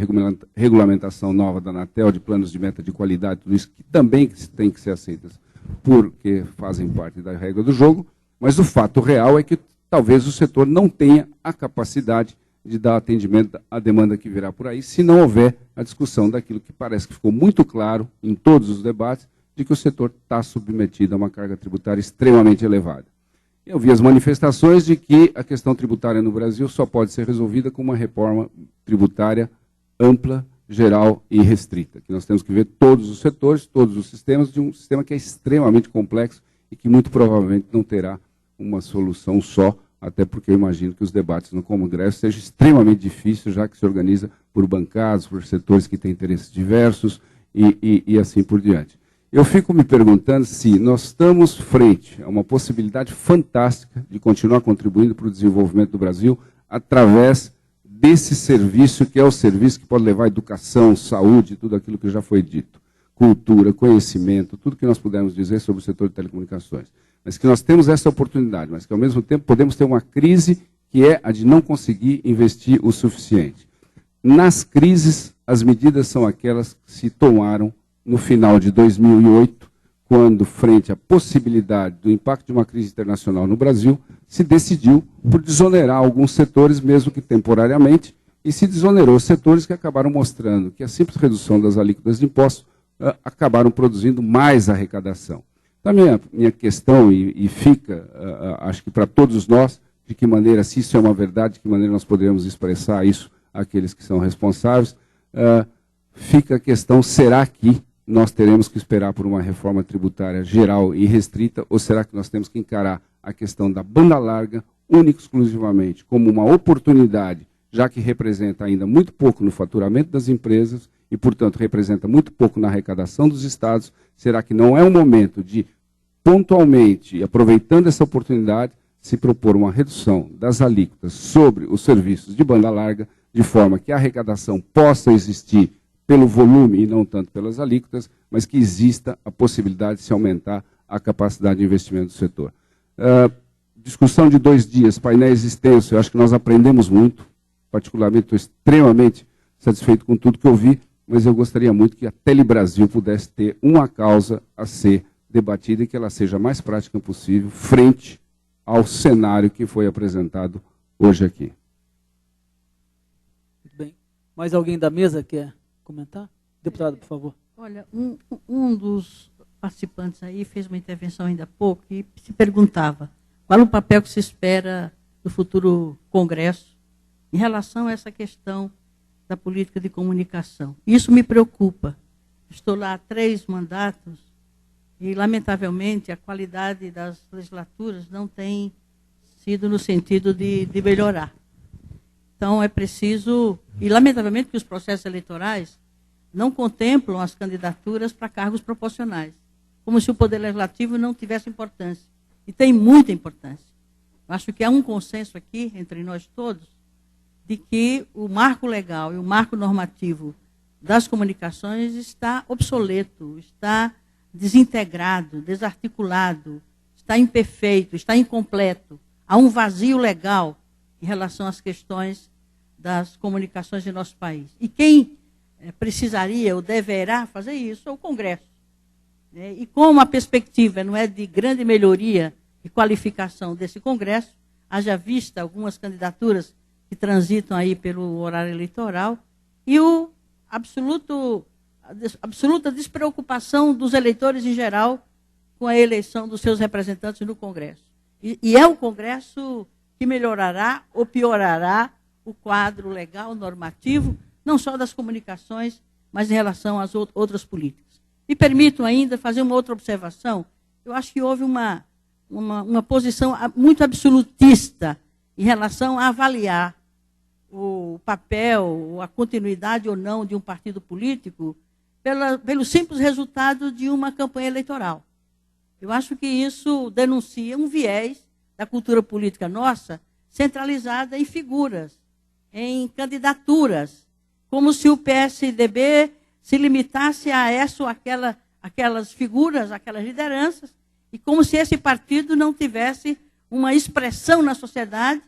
regulamentação nova da Anatel, de planos de meta de qualidade, tudo isso que também tem que ser aceitas, porque fazem parte da regra do jogo, mas o fato real é que talvez o setor não tenha a capacidade de dar atendimento à demanda que virá por aí, se não houver a discussão daquilo que parece que ficou muito claro em todos os debates, de que o setor está submetido a uma carga tributária extremamente elevada. Eu vi as manifestações de que a questão tributária no Brasil só pode ser resolvida com uma reforma tributária ampla, geral e restrita, que nós temos que ver todos os setores, todos os sistemas, de um sistema que é extremamente complexo e que muito provavelmente não terá uma solução só, até porque eu imagino que os debates no Congresso sejam extremamente difíceis, já que se organiza por bancadas, por setores que têm interesses diversos e assim por diante. Eu fico me perguntando se nós estamos frente a uma possibilidade fantástica de continuar contribuindo para o desenvolvimento do Brasil através desse serviço, que é o serviço que pode levar educação, saúde, tudo aquilo que já foi dito, cultura, conhecimento, tudo que nós pudermos dizer sobre o setor de telecomunicações. Mas que nós temos essa oportunidade, mas que ao mesmo tempo podemos ter uma crise que é a de não conseguir investir o suficiente. Nas crises, as medidas são aquelas que se tomaram no final de 2008, quando, frente à possibilidade do impacto de uma crise internacional no Brasil, se decidiu por desonerar alguns setores, mesmo que temporariamente, e se desonerou setores que acabaram mostrando que a simples redução das alíquotas de impostos acabaram produzindo mais arrecadação. Então, a minha questão, e fica, acho que para todos nós, de que maneira, se isso é uma verdade, de que maneira nós poderemos expressar isso àqueles que são responsáveis, fica a questão, será que nós teremos que esperar por uma reforma tributária geral e restrita, ou será que nós temos que encarar a questão da banda larga, única e exclusivamente, como uma oportunidade, já que representa ainda muito pouco no faturamento das empresas e, portanto, representa muito pouco na arrecadação dos estados? Será que não é um momento de, pontualmente, aproveitando essa oportunidade, se propor uma redução das alíquotas sobre os serviços de banda larga, de forma que a arrecadação possa existir pelo volume e não tanto pelas alíquotas, mas que exista a possibilidade de se aumentar a capacidade de investimento do setor. Discussão de 2 dias, painéis extensos, eu acho que nós aprendemos muito, particularmente estou extremamente satisfeito com tudo que eu vi, mas eu gostaria muito que a Telebrasil pudesse ter uma causa a ser debatida e que ela seja a mais prática possível, frente ao cenário que foi apresentado hoje aqui. Muito bem. Mais alguém da mesa quer comentar? Deputado, por favor. Olha, um dos participantes aí fez uma intervenção ainda há pouco e se perguntava qual o papel que se espera do futuro Congresso em relação a essa questão da política de comunicação. Isso me preocupa. Estou lá há 3 mandatos e, lamentavelmente, a qualidade das legislaturas não tem sido no sentido de melhorar. Então, é preciso, e lamentavelmente que os processos eleitorais não contemplam as candidaturas para cargos proporcionais, como se o Poder Legislativo não tivesse importância. E tem muita importância. Eu acho que há um consenso aqui, entre nós todos, de que o marco legal e o marco normativo das comunicações está obsoleto, está desintegrado, desarticulado, está imperfeito, está incompleto. Há um vazio legal em relação às questões das comunicações de nosso país. E quem precisaria ou deverá fazer isso é o Congresso. E como a perspectiva não é de grande melhoria e qualificação desse Congresso, haja vista algumas candidaturas que transitam aí pelo horário eleitoral, e a absoluta despreocupação dos eleitores em geral com a eleição dos seus representantes no Congresso. E é o Congresso que melhorará ou piorará o quadro legal, normativo, não só das comunicações, mas em relação às outras políticas. Me permito ainda fazer uma outra observação. Eu acho que houve uma posição muito absolutista em relação a avaliar o papel, a continuidade ou não de um partido político pelo simples resultado de uma campanha eleitoral. Eu acho que isso denuncia um viés da cultura política nossa centralizada em figuras, em candidaturas, como se o PSDB se limitasse a essa ou aquela aquelas figuras, aquelas lideranças, e como se esse partido não tivesse uma expressão na sociedade,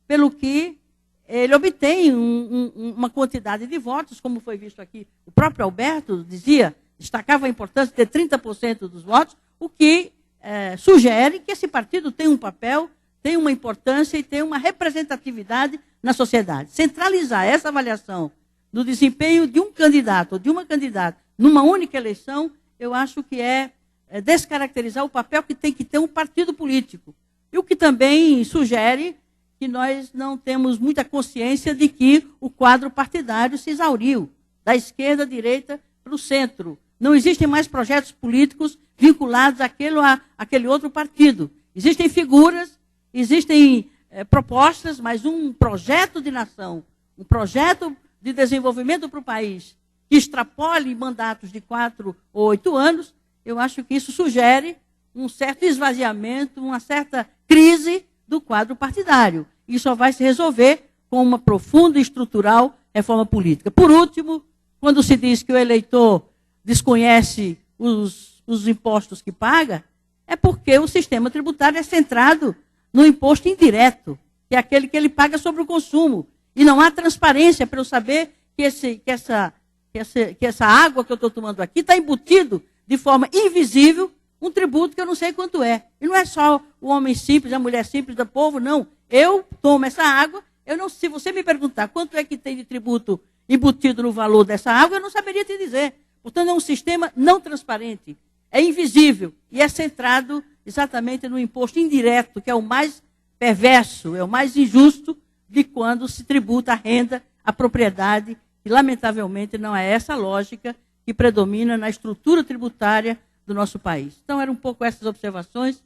pelo que ele obtém uma quantidade de votos, como foi visto aqui. O próprio Alberto destacava a importância de ter 30% dos votos, o que sugere que esse partido tem um papel, tem uma importância e tem uma representatividade na sociedade. Centralizar essa avaliação do desempenho de um candidato ou de uma candidata numa única eleição, eu acho que é descaracterizar o papel que tem que ter um partido político. E o que também sugere que nós não temos muita consciência de que o quadro partidário se exauriu, da esquerda à direita para o centro. Não existem mais projetos políticos vinculados àquele outro partido. Existem figuras, existem propostas, mas um projeto de nação, um projeto de desenvolvimento para o país, que extrapole mandatos de 4 ou 8 anos, eu acho que isso sugere um certo esvaziamento, uma certa crise do quadro partidário. E só vai se resolver com uma profunda e estrutural reforma política. Por último, quando se diz que o eleitor desconhece os impostos que paga, é porque o sistema tributário é centrado no imposto indireto, que é aquele que ele paga sobre o consumo. E não há transparência para eu saber que essa água que eu estou tomando aqui está embutido de forma invisível um tributo que eu não sei quanto é. E não é só o homem simples, a mulher simples do povo, não. Eu tomo essa água, se você me perguntar quanto é que tem de tributo embutido no valor dessa água, eu não saberia te dizer. Portanto, é um sistema não transparente, é invisível e é centrado exatamente no imposto indireto, que é o mais perverso, é o mais injusto de quando se tributa a renda, a propriedade, e lamentavelmente não é essa lógica que predomina na estrutura tributária do nosso país. Então, eram um pouco essas observações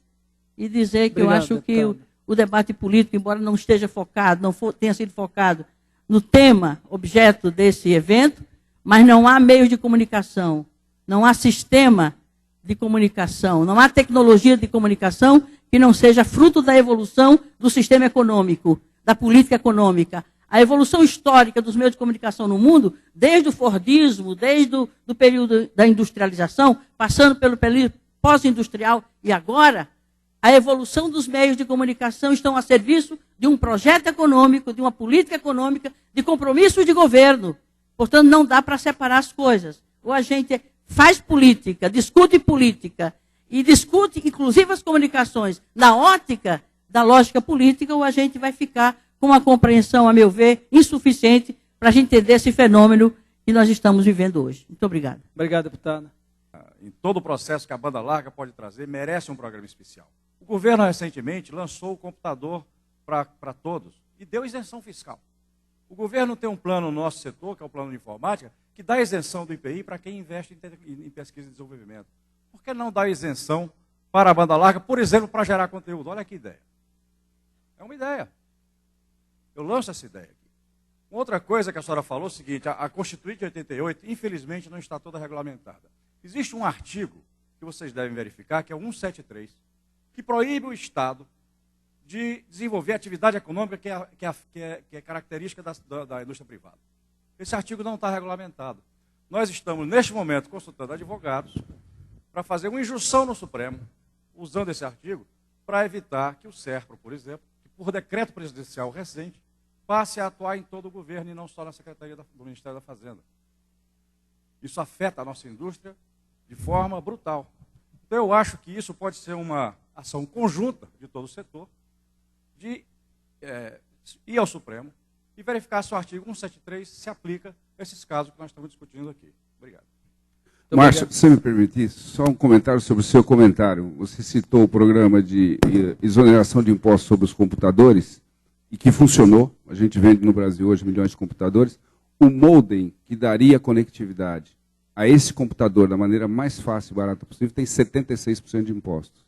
e dizer que eu acho que o debate político, embora não esteja focado, tenha sido focado no tema objeto desse evento, mas não há meios de comunicação, não há sistema de comunicação, não há tecnologia de comunicação que não seja fruto da evolução do sistema econômico, da política econômica. A evolução histórica dos meios de comunicação no mundo, desde o Fordismo, desde o período da industrialização, passando pelo período pós-industrial e agora, a evolução dos meios de comunicação estão a serviço de um projeto econômico, de uma política econômica, de compromissos de governo. Portanto, não dá para separar as coisas. Ou a gente faz política, e discute, inclusive, as comunicações na ótica da lógica política, ou a gente vai ficar com uma compreensão, a meu ver, insuficiente para a gente entender esse fenômeno que nós estamos vivendo hoje. Muito obrigado. Obrigado, deputada. Em todo o processo que a banda larga pode trazer, merece um programa especial. O governo, recentemente, lançou o computador para todos e deu isenção fiscal. O governo tem um plano no nosso setor, que é o plano de informática, que dá isenção do IPI para quem investe em pesquisa e desenvolvimento. Por que não dar isenção para a banda larga, por exemplo, para gerar conteúdo? Olha que ideia. É uma ideia. Eu lanço essa ideia aqui. Outra coisa que a senhora falou é o seguinte, a Constituinte de 88, infelizmente, não está toda regulamentada. Existe um artigo que vocês devem verificar, que é o 173, que proíbe o Estado de desenvolver atividade econômica que é característica da indústria privada. Esse artigo não está regulamentado. Nós estamos, neste momento, consultando advogados para fazer uma injunção no Supremo, usando esse artigo, para evitar que o SERPRO, por exemplo, que por decreto presidencial recente, passe a atuar em todo o governo e não só na Secretaria do Ministério da Fazenda. Isso afeta a nossa indústria de forma brutal. Então, eu acho que isso pode ser uma ação conjunta de todo o setor, de ir ao Supremo e verificar se o artigo 173 se aplica a esses casos que nós estamos discutindo aqui. Obrigado. Márcio, se você me permitir, só um comentário sobre o seu comentário. Você citou o programa de exoneração de impostos sobre os computadores, e que funcionou. A gente vende no Brasil hoje milhões de computadores. O modem que daria conectividade a esse computador da maneira mais fácil e barata possível tem 76% de impostos.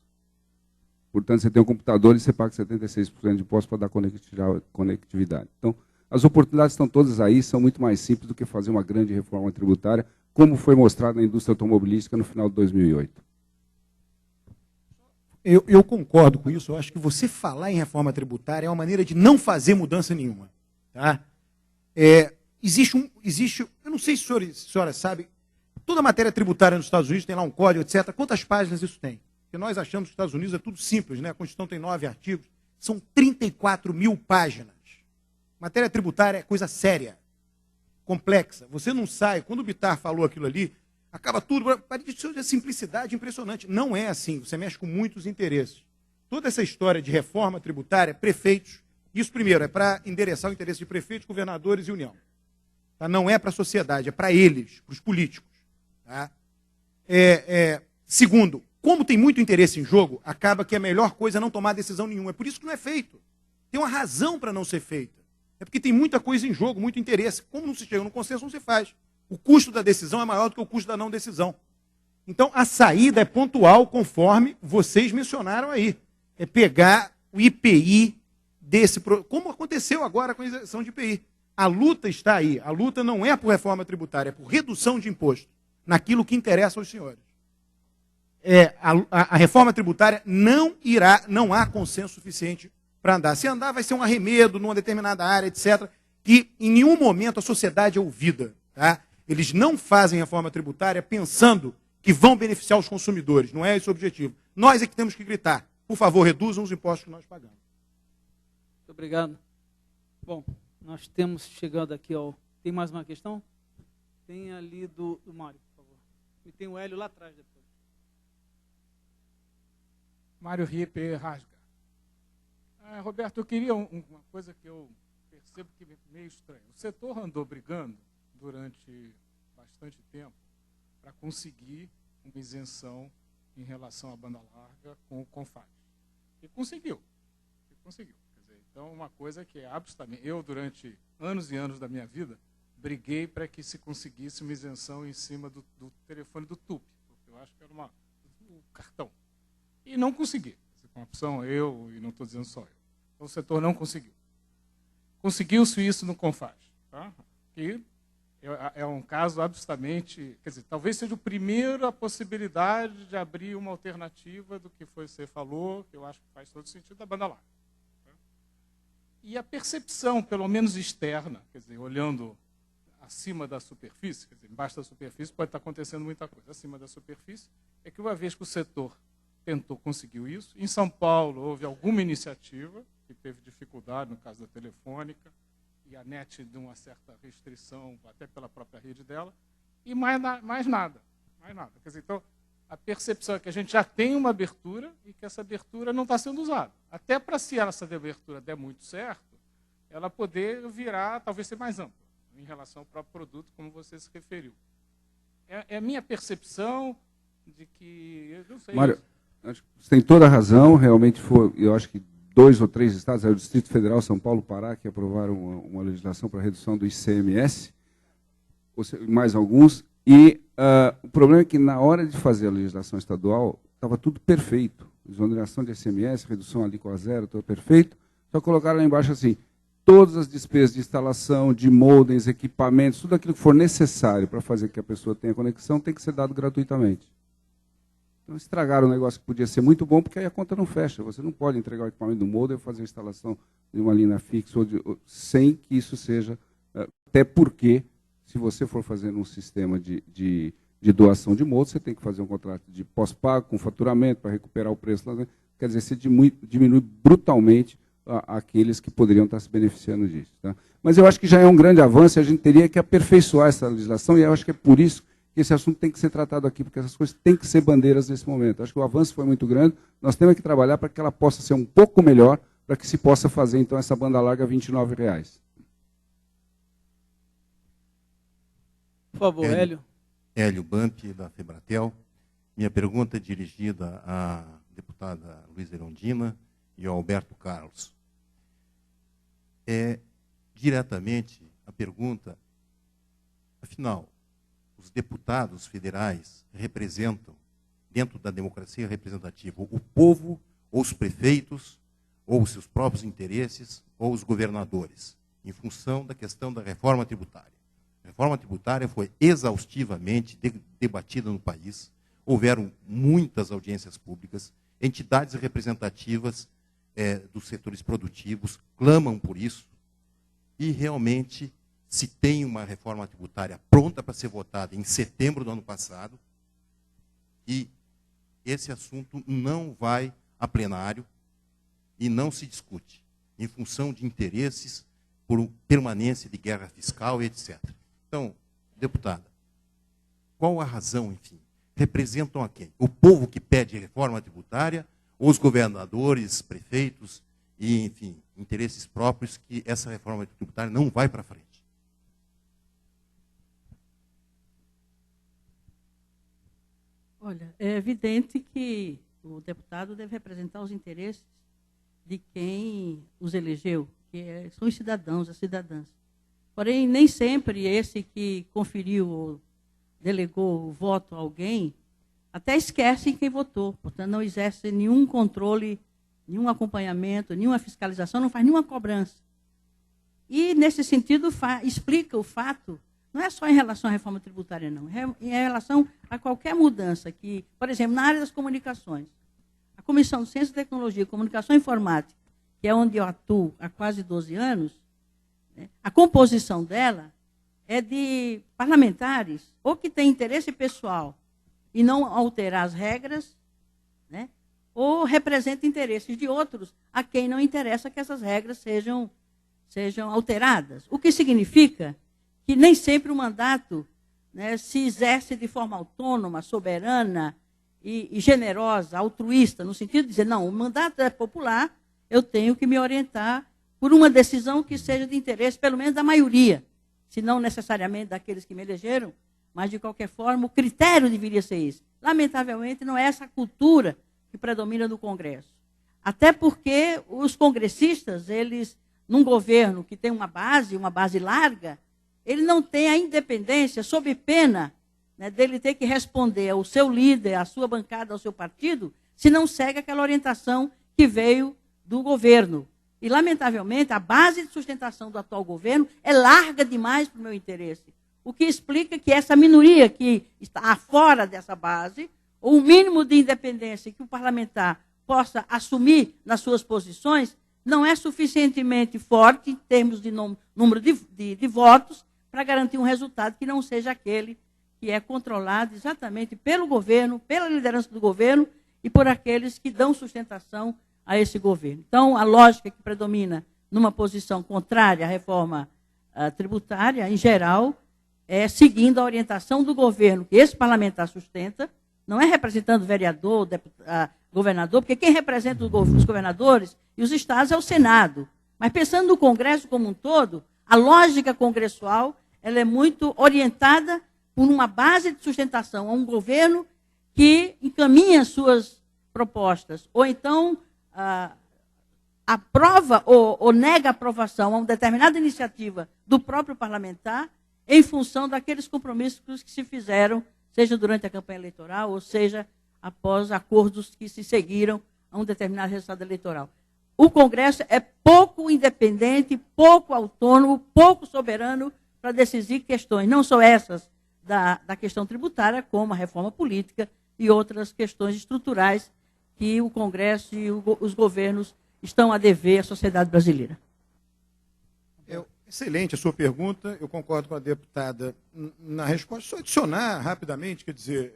Portanto, você tem um computador e você paga 76% de impostos para dar conectividade. Então, as oportunidades estão todas aí, são muito mais simples do que fazer uma grande reforma tributária, como foi mostrado na indústria automobilística no final de 2008. Eu concordo com isso. Eu acho que você falar em reforma tributária é uma maneira de não fazer mudança nenhuma. Tá? Existe, eu não sei se a senhora sabe, Toda matéria tributária nos Estados Unidos tem lá um código, etc. Quantas páginas isso tem? Porque nós achamos que nos Estados Unidos é tudo simples, né? A Constituição tem 9 artigos. São 34.000 páginas. Matéria tributária é coisa séria, complexa. Você não sai, quando o Bittar falou aquilo ali, acaba tudo, parece de simplicidade impressionante. Não é assim, você mexe com muitos interesses. Toda essa história de reforma tributária, prefeitos, isso primeiro é para endereçar o interesse de prefeitos, governadores e União. Tá? Não é para a sociedade, é para eles, para os políticos. Tá? Segundo, como tem muito interesse em jogo, acaba que a melhor coisa é não tomar decisão nenhuma. É por isso que não é feito. Tem uma razão para não ser feita. É porque tem muita coisa em jogo, muito interesse. Como não se chega no consenso, não se faz. O custo da decisão é maior do que o custo da não decisão. Então, a saída é pontual, conforme vocês mencionaram aí. É pegar o IPI desse... Como aconteceu agora com a isenção de IPI. A luta está aí. A luta não é por reforma tributária, é por redução de imposto, naquilo que interessa aos senhores. A reforma tributária não há consenso suficiente para andar. Se andar, vai ser um arremedo numa determinada área, etc., que em nenhum momento a sociedade é ouvida. Tá? Eles não fazem reforma tributária pensando que vão beneficiar os consumidores. Não é esse o objetivo. Nós é que temos que gritar. Por favor, reduzam os impostos que nós pagamos. Muito obrigado. Bom, nós estamos chegando aqui ao... Tem mais uma questão? Tem ali do Mário, por favor. E tem o Hélio lá atrás depois. Mário Ripe Rasga. Roberto, eu queria uma coisa que eu percebo que é meio estranha. O setor andou brigando durante bastante tempo para conseguir uma isenção em relação à banda larga com o CONFAS. E conseguiu. Quer dizer, então, uma coisa que é absolutamente... Eu, durante anos e anos da minha vida, briguei para que se conseguisse uma isenção em cima do telefone do TUP, porque eu acho que era o cartão. E não consegui. Com a opção eu, e não estou dizendo só eu. Então, o setor não conseguiu. Conseguiu-se isso no CONFAS. Tá? E é um caso absolutamente... Quer dizer, talvez seja o primeiro a possibilidade de abrir uma alternativa do que você falou, que eu acho que faz todo sentido, da banda larga. Tá? E a percepção, pelo menos externa, quer dizer, olhando acima da superfície, quer dizer, embaixo da superfície pode estar acontecendo muita coisa. Acima da superfície é que uma vez que o setor conseguiu isso, em São Paulo houve alguma iniciativa que teve dificuldade, no caso da Telefônica, e a NET de uma certa restrição, até pela própria rede dela, e mais nada. Quer dizer, então, a percepção é que a gente já tem uma abertura e que essa abertura não está sendo usada. Até para, se essa abertura der muito certo, ela poder virar, talvez ser mais ampla, em relação ao próprio produto, como você se referiu. É a minha percepção de que... Eu não sei... Mário, você tem toda a razão, realmente eu acho que 2 ou 3 estados, o Distrito Federal, São Paulo, Pará, que aprovaram uma legislação para redução do ICMS, mais alguns, e o problema é que na hora de fazer a legislação estadual, estava tudo perfeito, exoneração de ICMS, redução ali com a zero, tudo perfeito, só colocaram lá embaixo assim, todas as despesas de instalação, de modems, equipamentos, tudo aquilo que for necessário para fazer que a pessoa tenha conexão, tem que ser dado gratuitamente. Então, estragaram um negócio que podia ser muito bom, porque aí a conta não fecha. Você não pode entregar o equipamento do modem e fazer a instalação de uma linha fixa sem que isso seja... Até porque, se você for fazer um sistema de doação de modem, você tem que fazer um contrato de pós-pago, com faturamento, para recuperar o preço. Quer dizer, você diminui brutalmente aqueles que poderiam estar se beneficiando disso. Tá? Mas eu acho que já é um grande avanço e a gente teria que aperfeiçoar essa legislação, e eu acho que é por isso que esse assunto tem que ser tratado aqui, porque essas coisas têm que ser bandeiras nesse momento. Acho que o avanço foi muito grande, nós temos que trabalhar para que ela possa ser um pouco melhor, para que se possa fazer, então, essa banda larga R$ 29,00. Por favor, Hélio. Hélio Bampi, da Febratel. Minha pergunta é dirigida à deputada Luísa Erundina e ao Alberto Carlos. Diretamente a pergunta, afinal, os deputados federais representam, dentro da democracia representativa, o povo, ou os prefeitos, ou os seus próprios interesses, ou os governadores, em função da questão da reforma tributária. A reforma tributária foi exaustivamente debatida no país, houveram muitas audiências públicas, entidades representativas dos setores produtivos clamam por isso, e realmente se tem uma reforma tributária pronta para ser votada em setembro do ano passado, e esse assunto não vai a plenário e não se discute, em função de interesses por permanência de guerra fiscal e etc. Então, deputada, qual a razão, enfim? Representam a quem? O povo que pede reforma tributária, ou os governadores, prefeitos e, enfim, interesses próprios que essa reforma tributária não vai para frente? Olha, é evidente que o deputado deve representar os interesses de quem os elegeu, que são os cidadãos, as cidadãs. Porém, nem sempre esse que conferiu ou delegou o voto a alguém até esquece quem votou. Portanto, não exerce nenhum controle, nenhum acompanhamento, nenhuma fiscalização, não faz nenhuma cobrança. E, nesse sentido, explica o fato, não é só em relação à reforma tributária, não, é em relação a qualquer mudança que, por exemplo, na área das comunicações, a Comissão de Ciência, Tecnologia, Comunicação e Informática, que é onde eu atuo há quase 12 anos, né, a composição dela é de parlamentares, ou que têm interesse pessoal e não alterar as regras, né, ou representa interesses de outros a quem não interessa que essas regras sejam alteradas. O que significa que nem sempre o mandato, né, se exerce de forma autônoma, soberana e generosa, altruísta, no sentido de dizer, não, o mandato é popular, eu tenho que me orientar por uma decisão que seja de interesse, pelo menos, da maioria, se não necessariamente daqueles que me elegeram, mas, de qualquer forma, o critério deveria ser esse. Lamentavelmente, não é essa cultura que predomina no Congresso. Até porque os congressistas, eles, num governo que tem uma base larga, ele não tem a independência, sob pena, né, dele ter que responder ao seu líder, à sua bancada, ao seu partido, se não segue aquela orientação que veio do governo. E, lamentavelmente, a base de sustentação do atual governo é larga demais para o meu interesse. O que explica que essa minoria que está fora dessa base, ou o mínimo de independência que o parlamentar possa assumir nas suas posições, não é suficientemente forte em termos de número de votos para garantir um resultado que não seja aquele que é controlado exatamente pelo governo, pela liderança do governo e por aqueles que dão sustentação a esse governo. Então, a lógica que predomina numa posição contrária à reforma tributária, em geral, é seguindo a orientação do governo que esse parlamentar sustenta, não é representando vereador, governador, porque quem representa os governadores e os estados é o Senado. Mas pensando no Congresso como um todo, a lógica congressual ela é muito orientada por uma base de sustentação a um governo que encaminha suas propostas, ou então aprova ou nega a aprovação a uma determinada iniciativa do próprio parlamentar em função daqueles compromissos que se fizeram, seja durante a campanha eleitoral, ou seja, após acordos que se seguiram a um determinado resultado eleitoral. O Congresso é pouco independente, pouco autônomo, pouco soberano para decidir questões, não só essas da questão tributária, como a reforma política e outras questões estruturais que o Congresso e os governos estão a dever à sociedade brasileira. Excelente a sua pergunta, eu concordo com a deputada na resposta. Só adicionar rapidamente, quer dizer,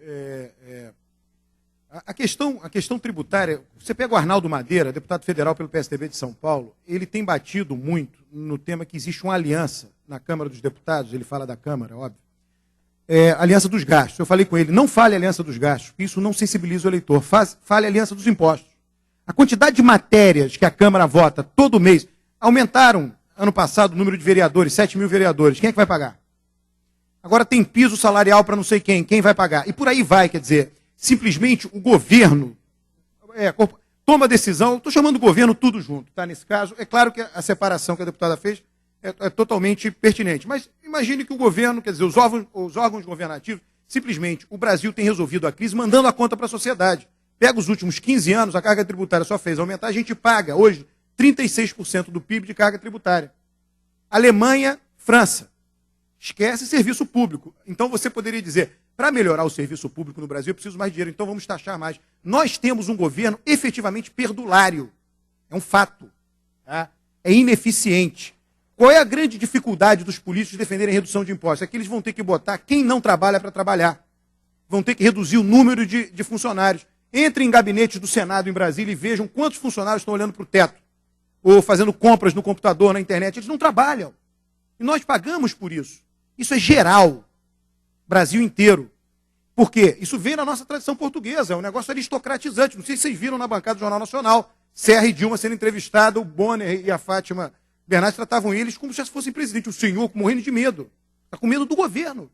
a questão tributária, você pega o Arnaldo Madeira, deputado federal pelo PSDB de São Paulo, ele tem batido muito no tema que existe uma aliança na Câmara dos Deputados, ele fala da Câmara, óbvio, aliança dos gastos. Eu falei com ele, não fale aliança dos gastos, porque isso não sensibiliza o eleitor, fale aliança dos impostos. A quantidade de matérias que a Câmara vota todo mês, aumentaram ano passado o número de vereadores, 7 mil vereadores, quem é que vai pagar? Agora tem piso salarial para não sei quem vai pagar? E por aí vai, quer dizer, simplesmente o governo toma decisão, estou chamando o governo tudo junto, tá? Nesse caso, é claro que a separação que a deputada fez é totalmente pertinente, mas imagine que o governo, quer dizer, os órgãos governativos, simplesmente o Brasil tem resolvido a crise mandando a conta para a sociedade. Pega os últimos 15 anos, a carga tributária só fez aumentar, a gente paga hoje 36% do PIB de carga tributária. Alemanha, França. Esquece serviço público. Então você poderia dizer, para melhorar o serviço público no Brasil, eu preciso mais dinheiro, então vamos taxar mais. Nós temos um governo efetivamente perdulário. É um fato. Tá? É ineficiente. Qual é a grande dificuldade dos políticos de defenderem redução de impostos? É que eles vão ter que botar quem não trabalha para trabalhar. Vão ter que reduzir o número de funcionários. Entrem em gabinetes do Senado em Brasília e vejam quantos funcionários estão olhando para o teto, ou fazendo compras no computador, na internet. Eles não trabalham. E nós pagamos por isso. Isso é geral. Brasil inteiro. Por quê? Isso vem na nossa tradição portuguesa. É um negócio aristocratizante. Não sei se vocês viram na bancada do Jornal Nacional. Serra e Dilma sendo entrevistados, o Bonner e a Fátima Bernardes tratavam eles como se fossem presidente. O senhor morrendo de medo. Está com medo do governo.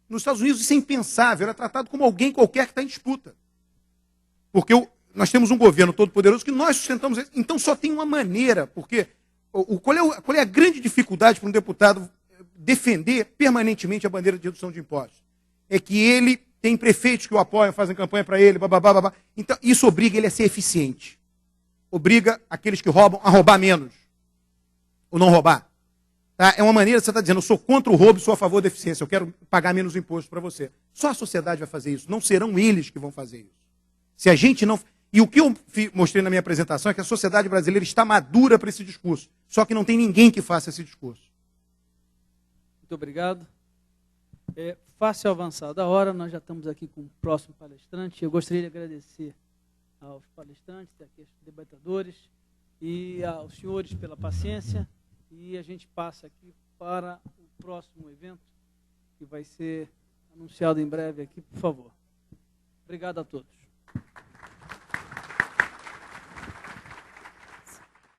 Nos Estados Unidos isso é impensável. Era tratado como alguém qualquer que está em disputa. Porque nós temos um governo todo poderoso que nós sustentamos. Então só tem uma maneira. Porque qual é a grande dificuldade para um deputado defender permanentemente a bandeira de redução de impostos? É que ele tem prefeitos que o apoiam, fazem campanha para ele, bababá, babá. Então isso obriga ele a ser eficiente. Obriga aqueles que roubam a roubar menos. Ou não roubar. Tá? É uma maneira de você estar dizendo, eu sou contra o roubo e sou a favor da eficiência, eu quero pagar menos imposto para você. Só a sociedade vai fazer isso, não serão eles que vão fazer isso. Se a gente não... E o que eu mostrei na minha apresentação é que a sociedade brasileira está madura para esse discurso, só que não tem ninguém que faça esse discurso. Muito obrigado. Fácil avançar da hora, nós já estamos aqui com o próximo palestrante. Eu gostaria de agradecer aos palestrantes, aqui aos debatedores e aos senhores pela paciência. E a gente passa aqui para o próximo evento, que vai ser anunciado em breve aqui, por favor. Obrigado a todos.